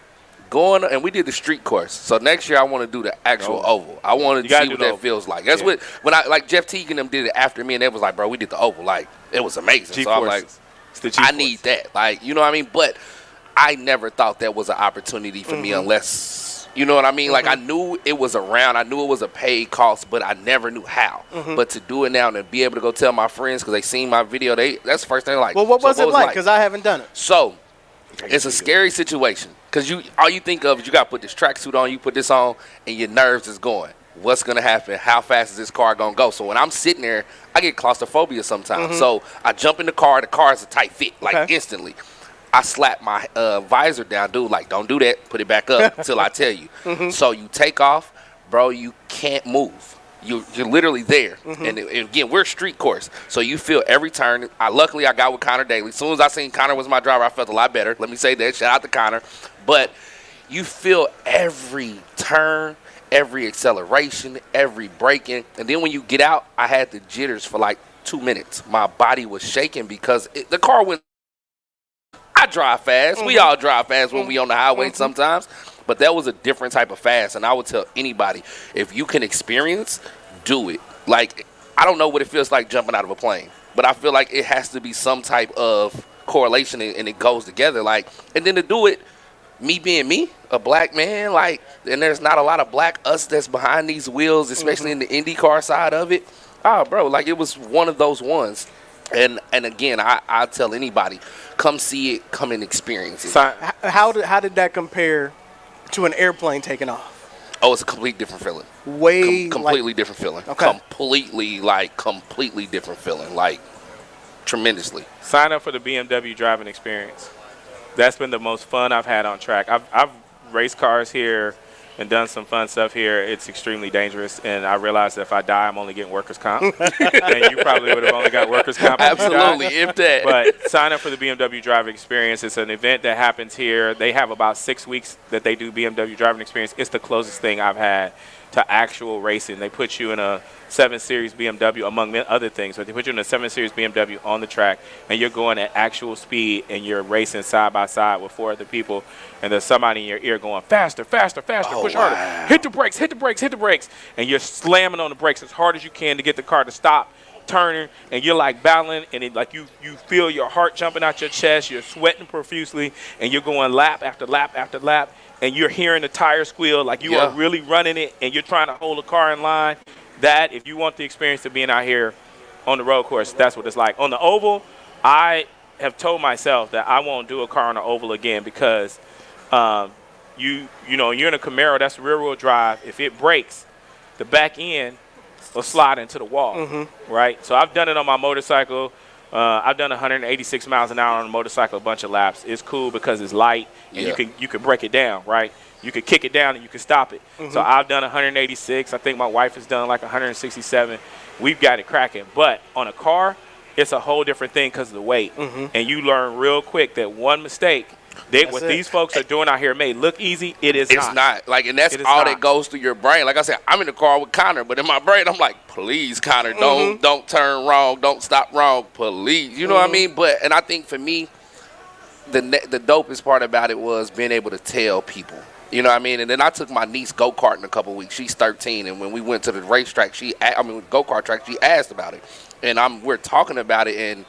S3: and we did the street course. So next year I want to do the actual oval. I want to see what that feels like. That's what, when Jeff Teague and them did it after me, and they was like, bro, we did the oval. Like, it was amazing. So I'm like, I need that. Like, you know what I mean? But I never thought that was an opportunity for me unless, you know what I mean? Like, I knew it was around. I knew it was a paid cost, but I never knew how. But to do it now and be able to go tell my friends because they seen my video, that's the first thing they're like.
S1: Well, what was it like? Because I haven't done it.
S3: So, it's a scary situation because all you think of is you got to put this tracksuit on, you put this on, and your nerves is going. What's going to happen? How fast is this car going to go? So when I'm sitting there, I get claustrophobia sometimes. So I jump in the car is a tight fit, like instantly. I slap my visor down, dude, like, don't do that. Put it back up until I tell you. So you take off, bro, you can't move. You're literally there. And again, we're street course. So you feel every turn. Luckily, I got with Connor daily. As soon as I seen Connor was my driver, I felt a lot better. Let me say that. Shout out to Connor. But you feel every turn, every acceleration, every braking. And then when you get out, I had the jitters for like 2 minutes. My body was shaking because the car went. I drive fast. We all drive fast when we on the highway sometimes. But that was a different type of fast. And I would tell anybody, if you can experience, do it. Like, I don't know what it feels like jumping out of a plane. But I feel like it has to be some type of correlation and it goes together. Like, and then to do it, me being me, a black man, like, and there's not a lot of black us that's behind these wheels, especially in the IndyCar side of it. Oh, bro, like, it was one of those ones. And again, I tell anybody, come see it, come and experience it.
S1: So how did that compare to an airplane taking off?
S3: Oh, it's a completely different feeling. Completely different feeling.
S1: Okay.
S3: Completely different feeling. Like, tremendously.
S2: Sign up for the BMW driving experience. That's been the most fun I've had on track. I've raced cars here and done some fun stuff here. It's extremely dangerous, and I realized that if I die, I'm only getting workers' comp. And you probably would have only got workers' comp.
S3: Absolutely, if that.
S2: But sign up for the BMW driving experience. It's an event that happens here. They have about 6 weeks that they do BMW driving experience. It's the closest thing I've had to actual racing. They put you in a 7 Series BMW, among other things, but they put you in a 7 Series BMW on the track, and you're going at actual speed, and you're racing side by side with 4 other people, and there's somebody in your ear going, faster, faster, faster, push harder, hit the brakes, hit the brakes, hit the brakes, and you're slamming on the brakes as hard as you can to get the car to stop turning, and you're like battling, and it, like you feel your heart jumping out your chest, you're sweating profusely, and you're going lap after lap after lap, and you're hearing the tire squeal like you are really running it, and you're trying to hold the car in line. That, if you want the experience of being out here on the road course, that's what it's like. On the oval, I have told myself that I won't do a car on the oval again because you know, you're in a Camaro, that's rear-wheel drive. If it breaks, the back end will slide into the wall, right? So I've done it on my motorcycle. I've done 186 miles an hour on a motorcycle, a bunch of laps. It's cool because it's light, and you can break it down, right? You can kick it down and you can stop it. So I've done 186. I think my wife has done like 167. We've got it cracking. But on a car, it's a whole different thing because of the weight. And you learn real quick that one mistake, what these folks are doing out here may look easy. It's
S3: not. Like, and that's all that goes through your brain. Like I said, I'm in the car with Connor, but in my brain, I'm like, please, Connor, don't turn wrong. Don't stop wrong. Please. You know what I mean? And I think for me, the dopest part about it was being able to tell people. You know what I mean? And then I took my niece go-karting a couple weeks. She's 13, and when we went to the racetrack, go-kart track, she asked about it. And we're talking about it, and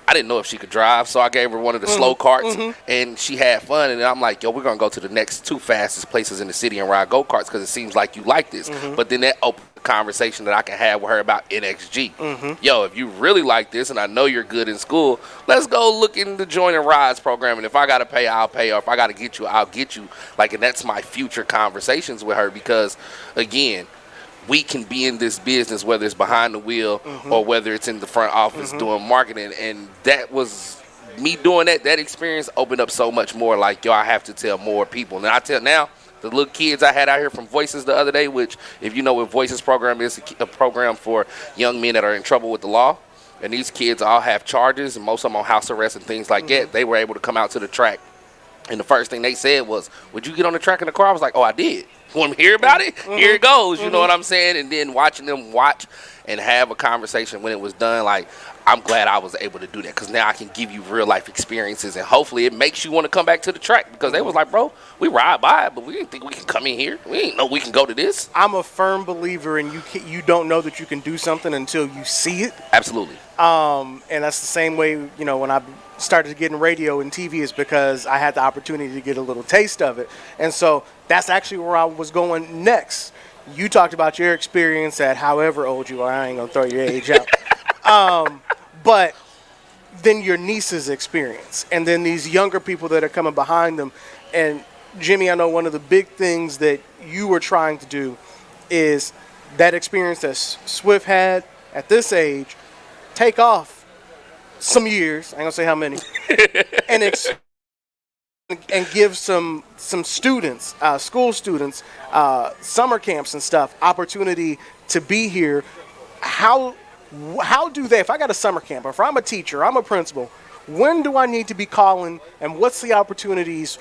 S3: I didn't know if she could drive, so I gave her one of the slow carts, and she had fun. And I'm like, yo, we're going to go to the next 2 fastest places in the city and ride go-karts because it seems like you like this. But then that opened a conversation that I can have with her about NXG. Yo, if you really like this, and I know you're good in school, let's go look in the Join and Rides program. And if I got to pay, I'll pay. Or if I got to get you, I'll get you. Like, and that's my future conversations with her because, again, we can be in this business, whether it's behind the wheel or whether it's in the front office doing marketing. And that was me doing that. That experience opened up so much more. Like, yo, I have to tell more people. And I tell now, the little kids I had out here from Voices the other day, which, if you know what Voices program is, a program for young men that are in trouble with the law. And these kids all have charges, and most of them on house arrest and things like that. They were able to come out to the track. And the first thing they said was, would you get on the track in the car? I was like, oh, I did. Want to hear about it? Here it goes. You know what I'm saying? And then watching them watch and have a conversation when it was done, like, I'm glad I was able to do that because now I can give you real life experiences, and hopefully it makes you want to come back to the track because they was like, bro, we ride by it, but we didn't think we can come in here. We didn't know we can go to this.
S1: I'm a firm believer in you don't know that you can do something until you see it.
S3: Absolutely.
S1: And that's the same way, when I started getting radio and TV is because I had the opportunity to get a little taste of it. And so that's actually where I was going next. You talked about your experience at however old you are. I ain't going to throw your age out. But then your niece's experience and then these younger people that are coming behind them. And Jimmy, I know one of the big things that you were trying to do is that experience that Swift had at this age, take off some years, I ain't gonna say how many, and give some students, school students, summer camps and stuff, opportunity to be here. How do they, if I got a summer camp, or if I'm a teacher, I'm a principal, when do I need to be calling, and what's the opportunities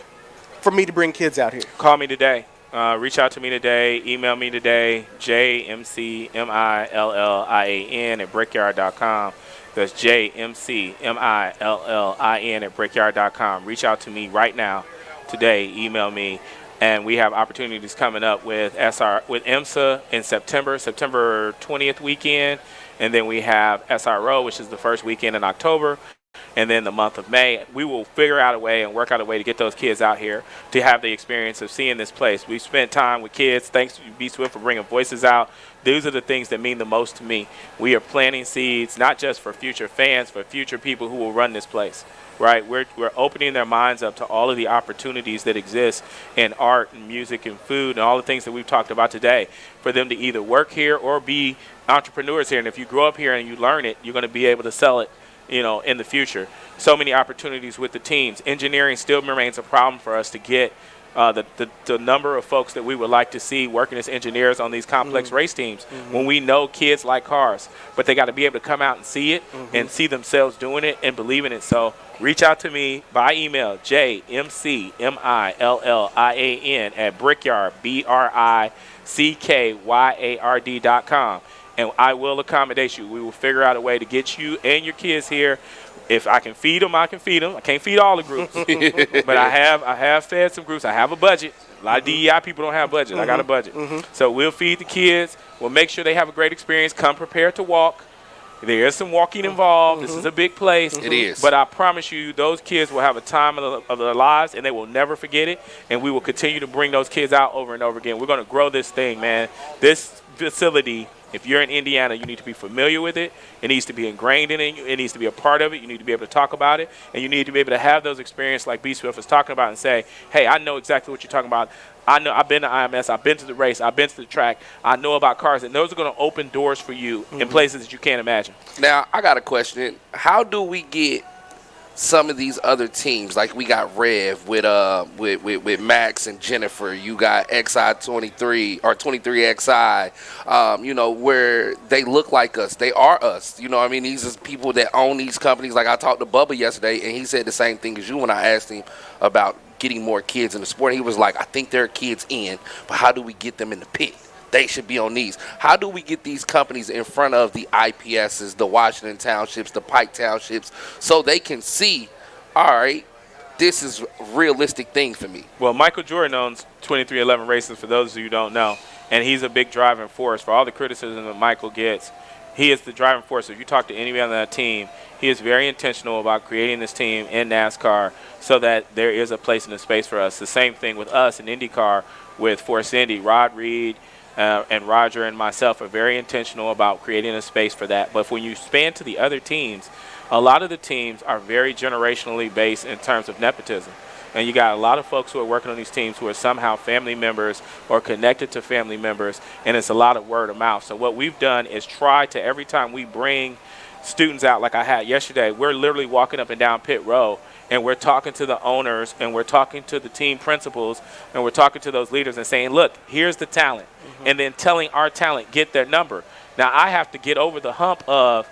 S1: for me to bring kids out here?
S2: Call me today. Reach out to me today. Email me today, jmcmillian@brickyard.com. That's jmcmillian@brickyard.com. Reach out to me right now, today. Email me. And we have opportunities coming up with IMSA in September 20th weekend. And then we have SRO, which is the first weekend in October. And then the month of May, we will figure out a way and work out a way to get those kids out here to have the experience of seeing this place. We've spent time with kids. Thanks to B Swift for bringing voices out. These are the things that mean the most to me. We are planting seeds, not just for future fans, but future people who will run this place. Right? We're opening their minds up to all of the opportunities that exist in art and music and food and all the things that we've talked about today for them to either work here or be entrepreneurs here. And if you grow up here and you learn it, you're going to be able to sell it, in the future. So many opportunities with the teams. Engineering still remains a problem for us to get the number of folks that we would like to see working as engineers on these complex race teams when we know kids like cars. But they got to be able to come out and see it and see themselves doing it and believe in it. So reach out to me by email, jmcmillian@brickyard, BRICKYARD.com. And I will accommodate you. We will figure out a way to get you and your kids here. If I can feed them, I can feed them. I can't feed all the groups, but I have fed some groups. I have a budget. A lot of DEI people don't have a budget. I got a budget. So we'll feed the kids. We'll make sure they have a great experience. Come prepared to walk. There is some walking involved. This is a big place.
S3: It is.
S2: But I promise you, those kids will have a time of their lives, and they will never forget it. And we will continue to bring those kids out over and over again. We're going to grow this thing, man. This facility, if you're in Indiana, you need to be familiar with it. It needs to be ingrained in you. It needs to be a part of it. You need to be able to talk about it. And you need to be able to have those experiences like B Swift was talking about and say, hey, I know exactly what you're talking about. I know I've been to IMS. I've been to the race. I've been to the track. I know about cars. And those are going to open doors for you in places that you can't imagine.
S3: Now, I got a question. How do we get some of these other teams, like we got Rev with Max and Jennifer, you got XI23 or 23XI, where they look like us. They are us. These are people that own these companies. Like I talked to Bubba yesterday, and he said the same thing as you when I asked him about getting more kids in the sport. He was like, I think there are kids in, but how do we get them in the pit? They should be on these. How do we get these companies in front of the IPSs, the Washington Townships, the Pike Townships, so they can see, all right, this is a realistic thing for me?
S2: Well, Michael Jordan owns 2311 Races, for those of you who don't know, and he's a big driving force. For all the criticism that Michael gets, he is the driving force. If you talk to anybody on that team, he is very intentional about creating this team in NASCAR so that there is a place in the space for us. The same thing with us in IndyCar with Force Indy. Rod Reed and Roger and myself are very intentional about creating a space for that. But when you span to the other teams, a lot of the teams are very generationally based in terms of nepotism. And you got a lot of folks who are working on these teams who are somehow family members or connected to family members, and it's a lot of word of mouth. So what we've done is try to, every time we bring students out like I had yesterday, we're literally walking up and down pit row, and we're talking to the owners, and we're talking to the team principals, and we're talking to those leaders and saying, look, here's the talent, and then telling our talent, get their number. Now, I have to get over the hump of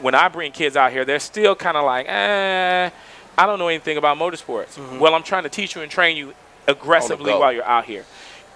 S2: when I bring kids out here, they're still kind of like, I don't know anything about motorsports. Well, I'm trying to teach you and train you aggressively while you're out here.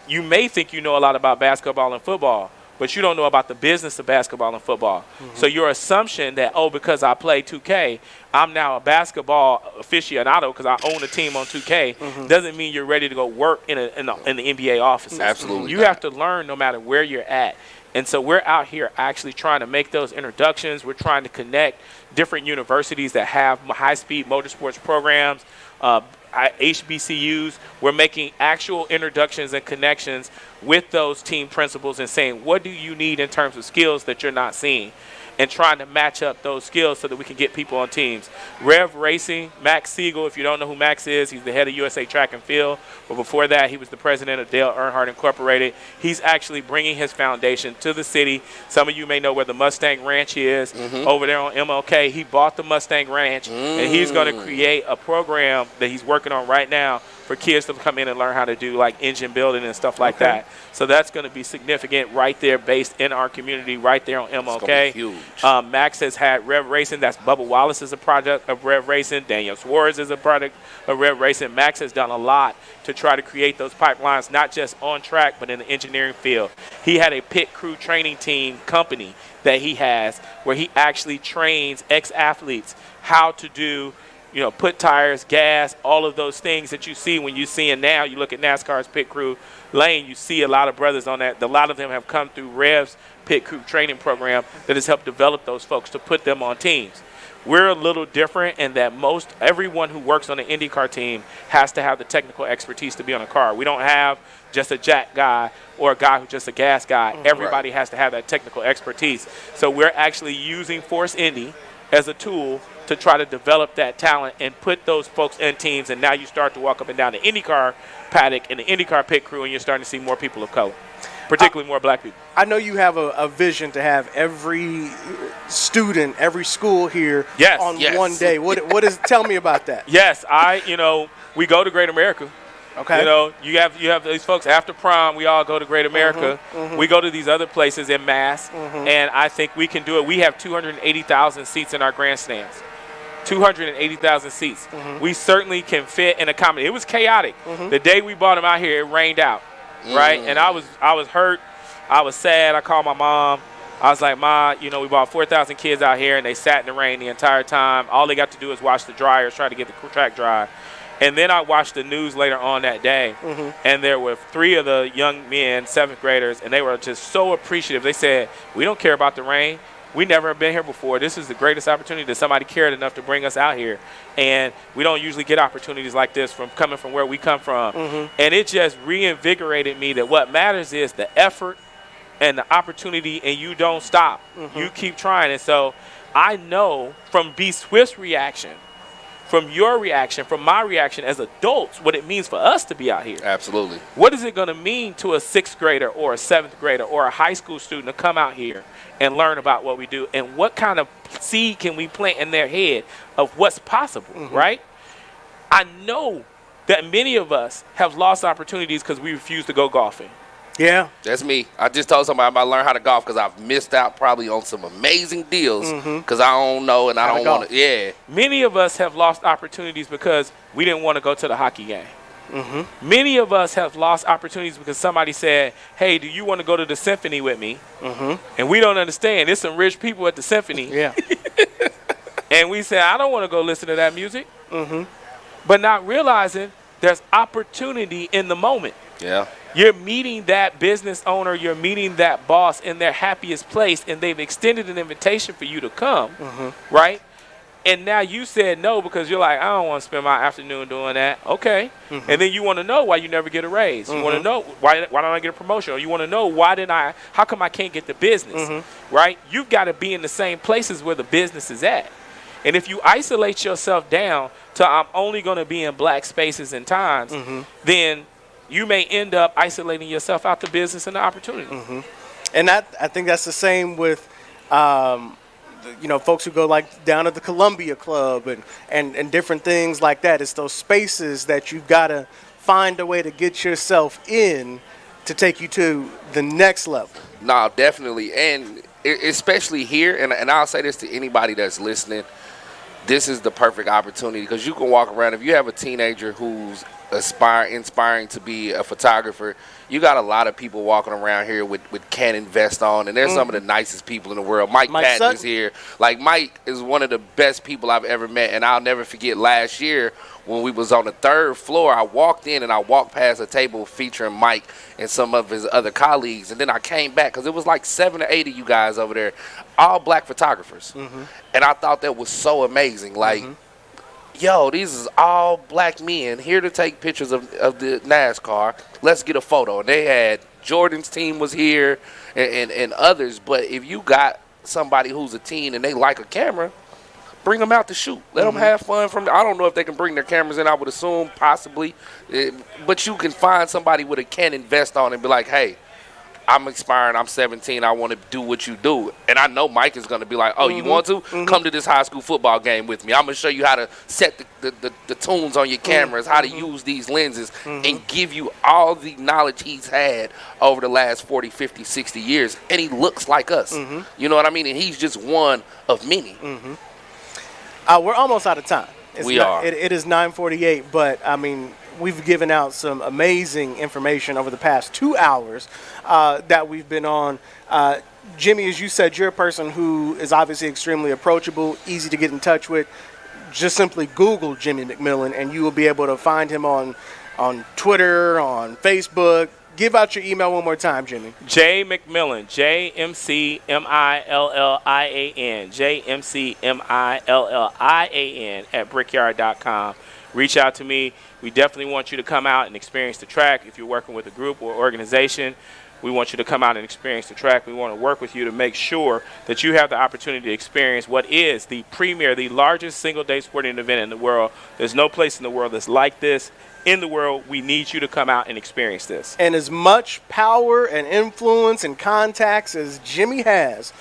S2: You may think you know a lot about basketball and football. but you don't know about the business of basketball and football. So your assumption that, because I play 2K, I'm now a basketball aficionado because I own a team on 2K, doesn't mean you're ready to go work in the NBA offices.
S3: Absolutely
S2: You
S3: not.
S2: have to learn no matter where you're at. And so we're out here actually trying to make those introductions. We're trying to connect different universities that have high-speed motorsports programs, HBCUs. We're making actual introductions and connections with those team principals and saying, what do you need in terms of skills that you're not seeing? And trying to match up those skills so that we can get people on teams. Rev Racing, Max Siegel, if you don't know who Max is, he's the head of USA Track and Field. But before that, he was the president of Dale Earnhardt Incorporated. He's actually bringing his foundation to the city. Some of you may know where the Mustang Ranch is, over there on MLK. He bought the Mustang Ranch, and he's going to create a program that he's working on right now for kids to come in and learn how to do like engine building and stuff like that. So that's going to be significant right there, based in our community, right there on MLK.
S3: It's gonna be huge.
S2: Max has had Rev Racing. That's Bubba Wallace is a project of Rev Racing. Daniel Suarez is a product of Rev Racing. Max has done a lot to try to create those pipelines, not just on track, but in the engineering field. He had a pit crew training team company that he has where he actually trains ex-athletes how to do, put tires, gas, all of those things that you see when you see it now. You look at NASCAR's pit crew lane, you see a lot of brothers on that. A lot of them have come through Rev's pit crew training program that has helped develop those folks to put them on teams. We're a little different in that everyone who works on an IndyCar team has to have the technical expertise to be on a car. We don't have just a jack guy or a guy who's just a gas guy. Everybody has to have that technical expertise. So we're actually using Force Indy as a tool to try to develop that talent and put those folks in teams. And now you start to walk up and down the IndyCar paddock and the IndyCar pit crew, and you're starting to see more people of color, particularly more black people.
S1: I know you have a vision to have every student, every school here on one day. What is? Tell me about that.
S2: Yes, we go to Great America.
S1: Okay.
S2: You have these folks after prom. We all go to Great America. We go to these other places in mass, and I think we can do it. We have 280,000 seats in our grandstands. 280,000 seats. We certainly can fit and accommodate. It was chaotic. The day we brought them out here, it rained out, right? And I was hurt. I was sad. I called my mom. I was like, Ma, we brought 4,000 kids out here, and they sat in the rain the entire time. All they got to do is wash the dryers, try to get the track dry. And then I watched the news later on that day, and there were 3 of the young men, 7th graders, and they were just so appreciative. They said, we don't care about the rain. We never have been here before. This is the greatest opportunity that somebody cared enough to bring us out here. And we don't usually get opportunities like this coming from where we come from. And it just reinvigorated me that what matters is the effort and the opportunity, and you don't stop. You keep trying. And so I know from B. Swift's reaction, from your reaction, from my reaction as adults, what it means for us to be out here.
S3: Absolutely.
S2: What is it going to mean to a 6th grader or a 7th grader or a high school student to come out here and learn about what we do? And what kind of seed can we plant in their head of what's possible, right? I know that many of us have lost opportunities because we refuse to go golfing.
S1: Yeah.
S3: That's me. I just told somebody I'm about to learn how to golf because I've missed out probably on some amazing deals because I don't know and I don't want to. Yeah.
S2: Many of us have lost opportunities because we didn't want to go to the hockey game. Many of us have lost opportunities because somebody said, hey, do you want to go to the symphony with me? And we don't understand. There's some rich people at the symphony.
S1: Yeah.
S2: And we said, I don't want to go listen to that music. But not realizing there's opportunity in the moment.
S3: Yeah.
S2: You're meeting that business owner, you're meeting that boss in their happiest place, and they've extended an invitation for you to come, right? And now you said no because you're like, I don't want to spend my afternoon doing that. Okay. And then you want to know why you never get a raise. You want to know why don't I get a promotion? Or you want to know how come I can't get the business, right? You've got to be in the same places where the business is at. And if you isolate yourself down to I'm only going to be in black spaces and times, then you may end up isolating yourself out the business and the opportunity.
S1: And I think that's the same with, folks who go like down to the Columbia Club and different things like that. It's those spaces that you've got to find a way to get yourself in to take you to the next level.
S3: No, definitely. And especially here, and I'll say this to anybody that's listening, this is the perfect opportunity because you can walk around. If you have a teenager who's inspiring to be a photographer. You got a lot of people walking around here with Canon vest on, and they're some of the nicest people in the world. Mike Patton
S1: Sutton
S3: is here. Like, Mike is one of the best people I've ever met, and I'll never forget last year when we was on the 3rd floor. I walked in and I walked past a table featuring Mike and some of his other colleagues, and then I came back because it was like 7 or 8 of you guys over there, all black photographers, and I thought that was so amazing. Like, yo, these is all black men here to take pictures of the NASCAR. Let's get a photo. And they had Jordan's team was here and others. But if you got somebody who's a teen and they like a camera, bring them out to shoot. Let them have fun. I don't know if they can bring their cameras in. I would assume possibly. But you can find somebody with a Canon vest on and be like, hey, I'm expiring. I'm 17. I want to do what you do. And I know Mike is going to be like, oh, you want to? Come to this high school football game with me. I'm going to show you how to set the tunes on your cameras, how to use these lenses, and give you all the knowledge he's had over the last 40, 50, 60 years. And he looks like us. You know what I mean? And he's just one of many.
S1: We're almost out of time.
S3: We are.
S1: It is 9:48, but, I mean, we've given out some amazing information over the past 2 hours that we've been on. Jimmy, as you said, you're a person who is obviously extremely approachable, easy to get in touch with. Just simply Google Jimmy McMillan, and you will be able to find him on Twitter, on Facebook. Give out your email one more time, Jimmy.
S2: J McMillan, JMCMILLIAN, JMCMILLIAN at Brickyard.com. Reach out to me. We definitely want you to come out and experience the track. If you're working with a group or organization, we want you to come out and experience the track. We want to work with you to make sure that you have the opportunity to experience what is the premier, the largest single-day sporting event in the world. There's no place in the world that's like this. In the world, we need you to come out and experience this.
S1: And as much power and influence and contacts as Jimmy has,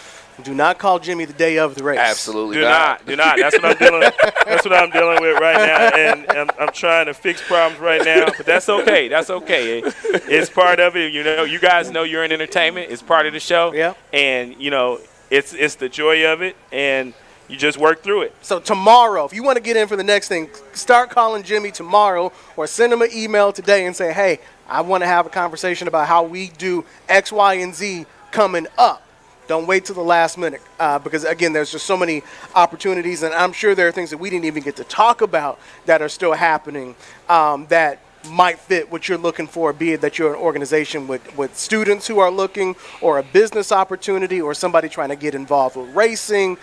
S1: do not call Jimmy the day of the race.
S3: Absolutely
S2: Do not. That's what I'm dealing. That's what I'm dealing with right now, and I'm trying to fix problems right now. But that's okay. That's okay. It's part of it. You know, you guys know you're in entertainment. It's part of the show.
S1: Yeah.
S2: And you know, it's the joy of it, and you just work through it.
S1: So tomorrow, if you want to get in for the next thing, start calling Jimmy tomorrow or send him an email today and say, hey, I want to have a conversation about how we do X, Y, and Z coming up. Don't wait till the last minute because, again, there's just so many opportunities, and I'm sure there are things that we didn't even get to talk about that are still happening that might fit what you're looking for, be it that you're an organization with students who are looking, or a business opportunity, or somebody trying to get involved with racing.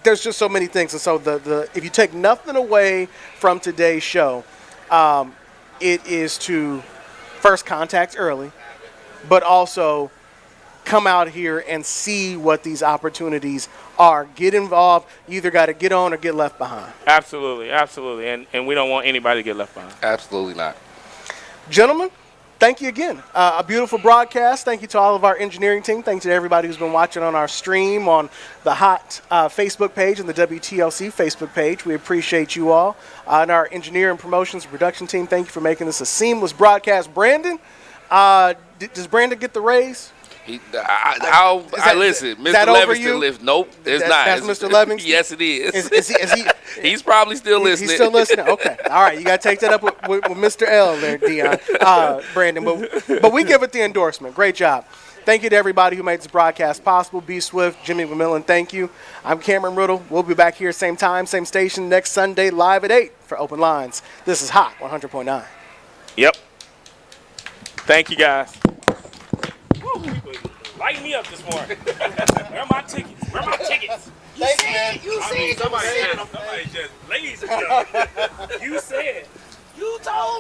S1: There's just so many things. And so if you take nothing away from today's show, it is to first contact early, but also come out here and see what these opportunities are. Get involved. You either got to get on or get left behind.
S2: Absolutely. And we don't want anybody to get left behind.
S3: Absolutely not.
S1: Gentlemen, thank you again. A beautiful broadcast. Thank you to all of our engineering team. Thank you to everybody who's been watching on our stream on the Hot Facebook page and the WTLC Facebook page. We appreciate you all. And our engineer and promotions and production team, thank you for making this a seamless broadcast. Brandon, does Brandon get the raise?
S3: Listen, Mr. Levingston. Nope, it's not.
S1: That's Mr. Livingston?
S3: Yes, it is.
S1: Is he
S3: He's probably still listening.
S1: He's still listening? Okay. All right. You got to take that up with Mr. L there, Dion. Brandon. But we give it the endorsement. Great job. Thank you to everybody who made this broadcast possible. B. Swift, Jimmy McMillan, thank you. I'm Cameron Ridle. We'll be back here same time, same station next Sunday, live at 8 for Open Lines. This is Hot 100.9.
S2: Yep. Thank you, guys. Light me up this morning. Where are my tickets? You said. Somebody just lazy. You said. You told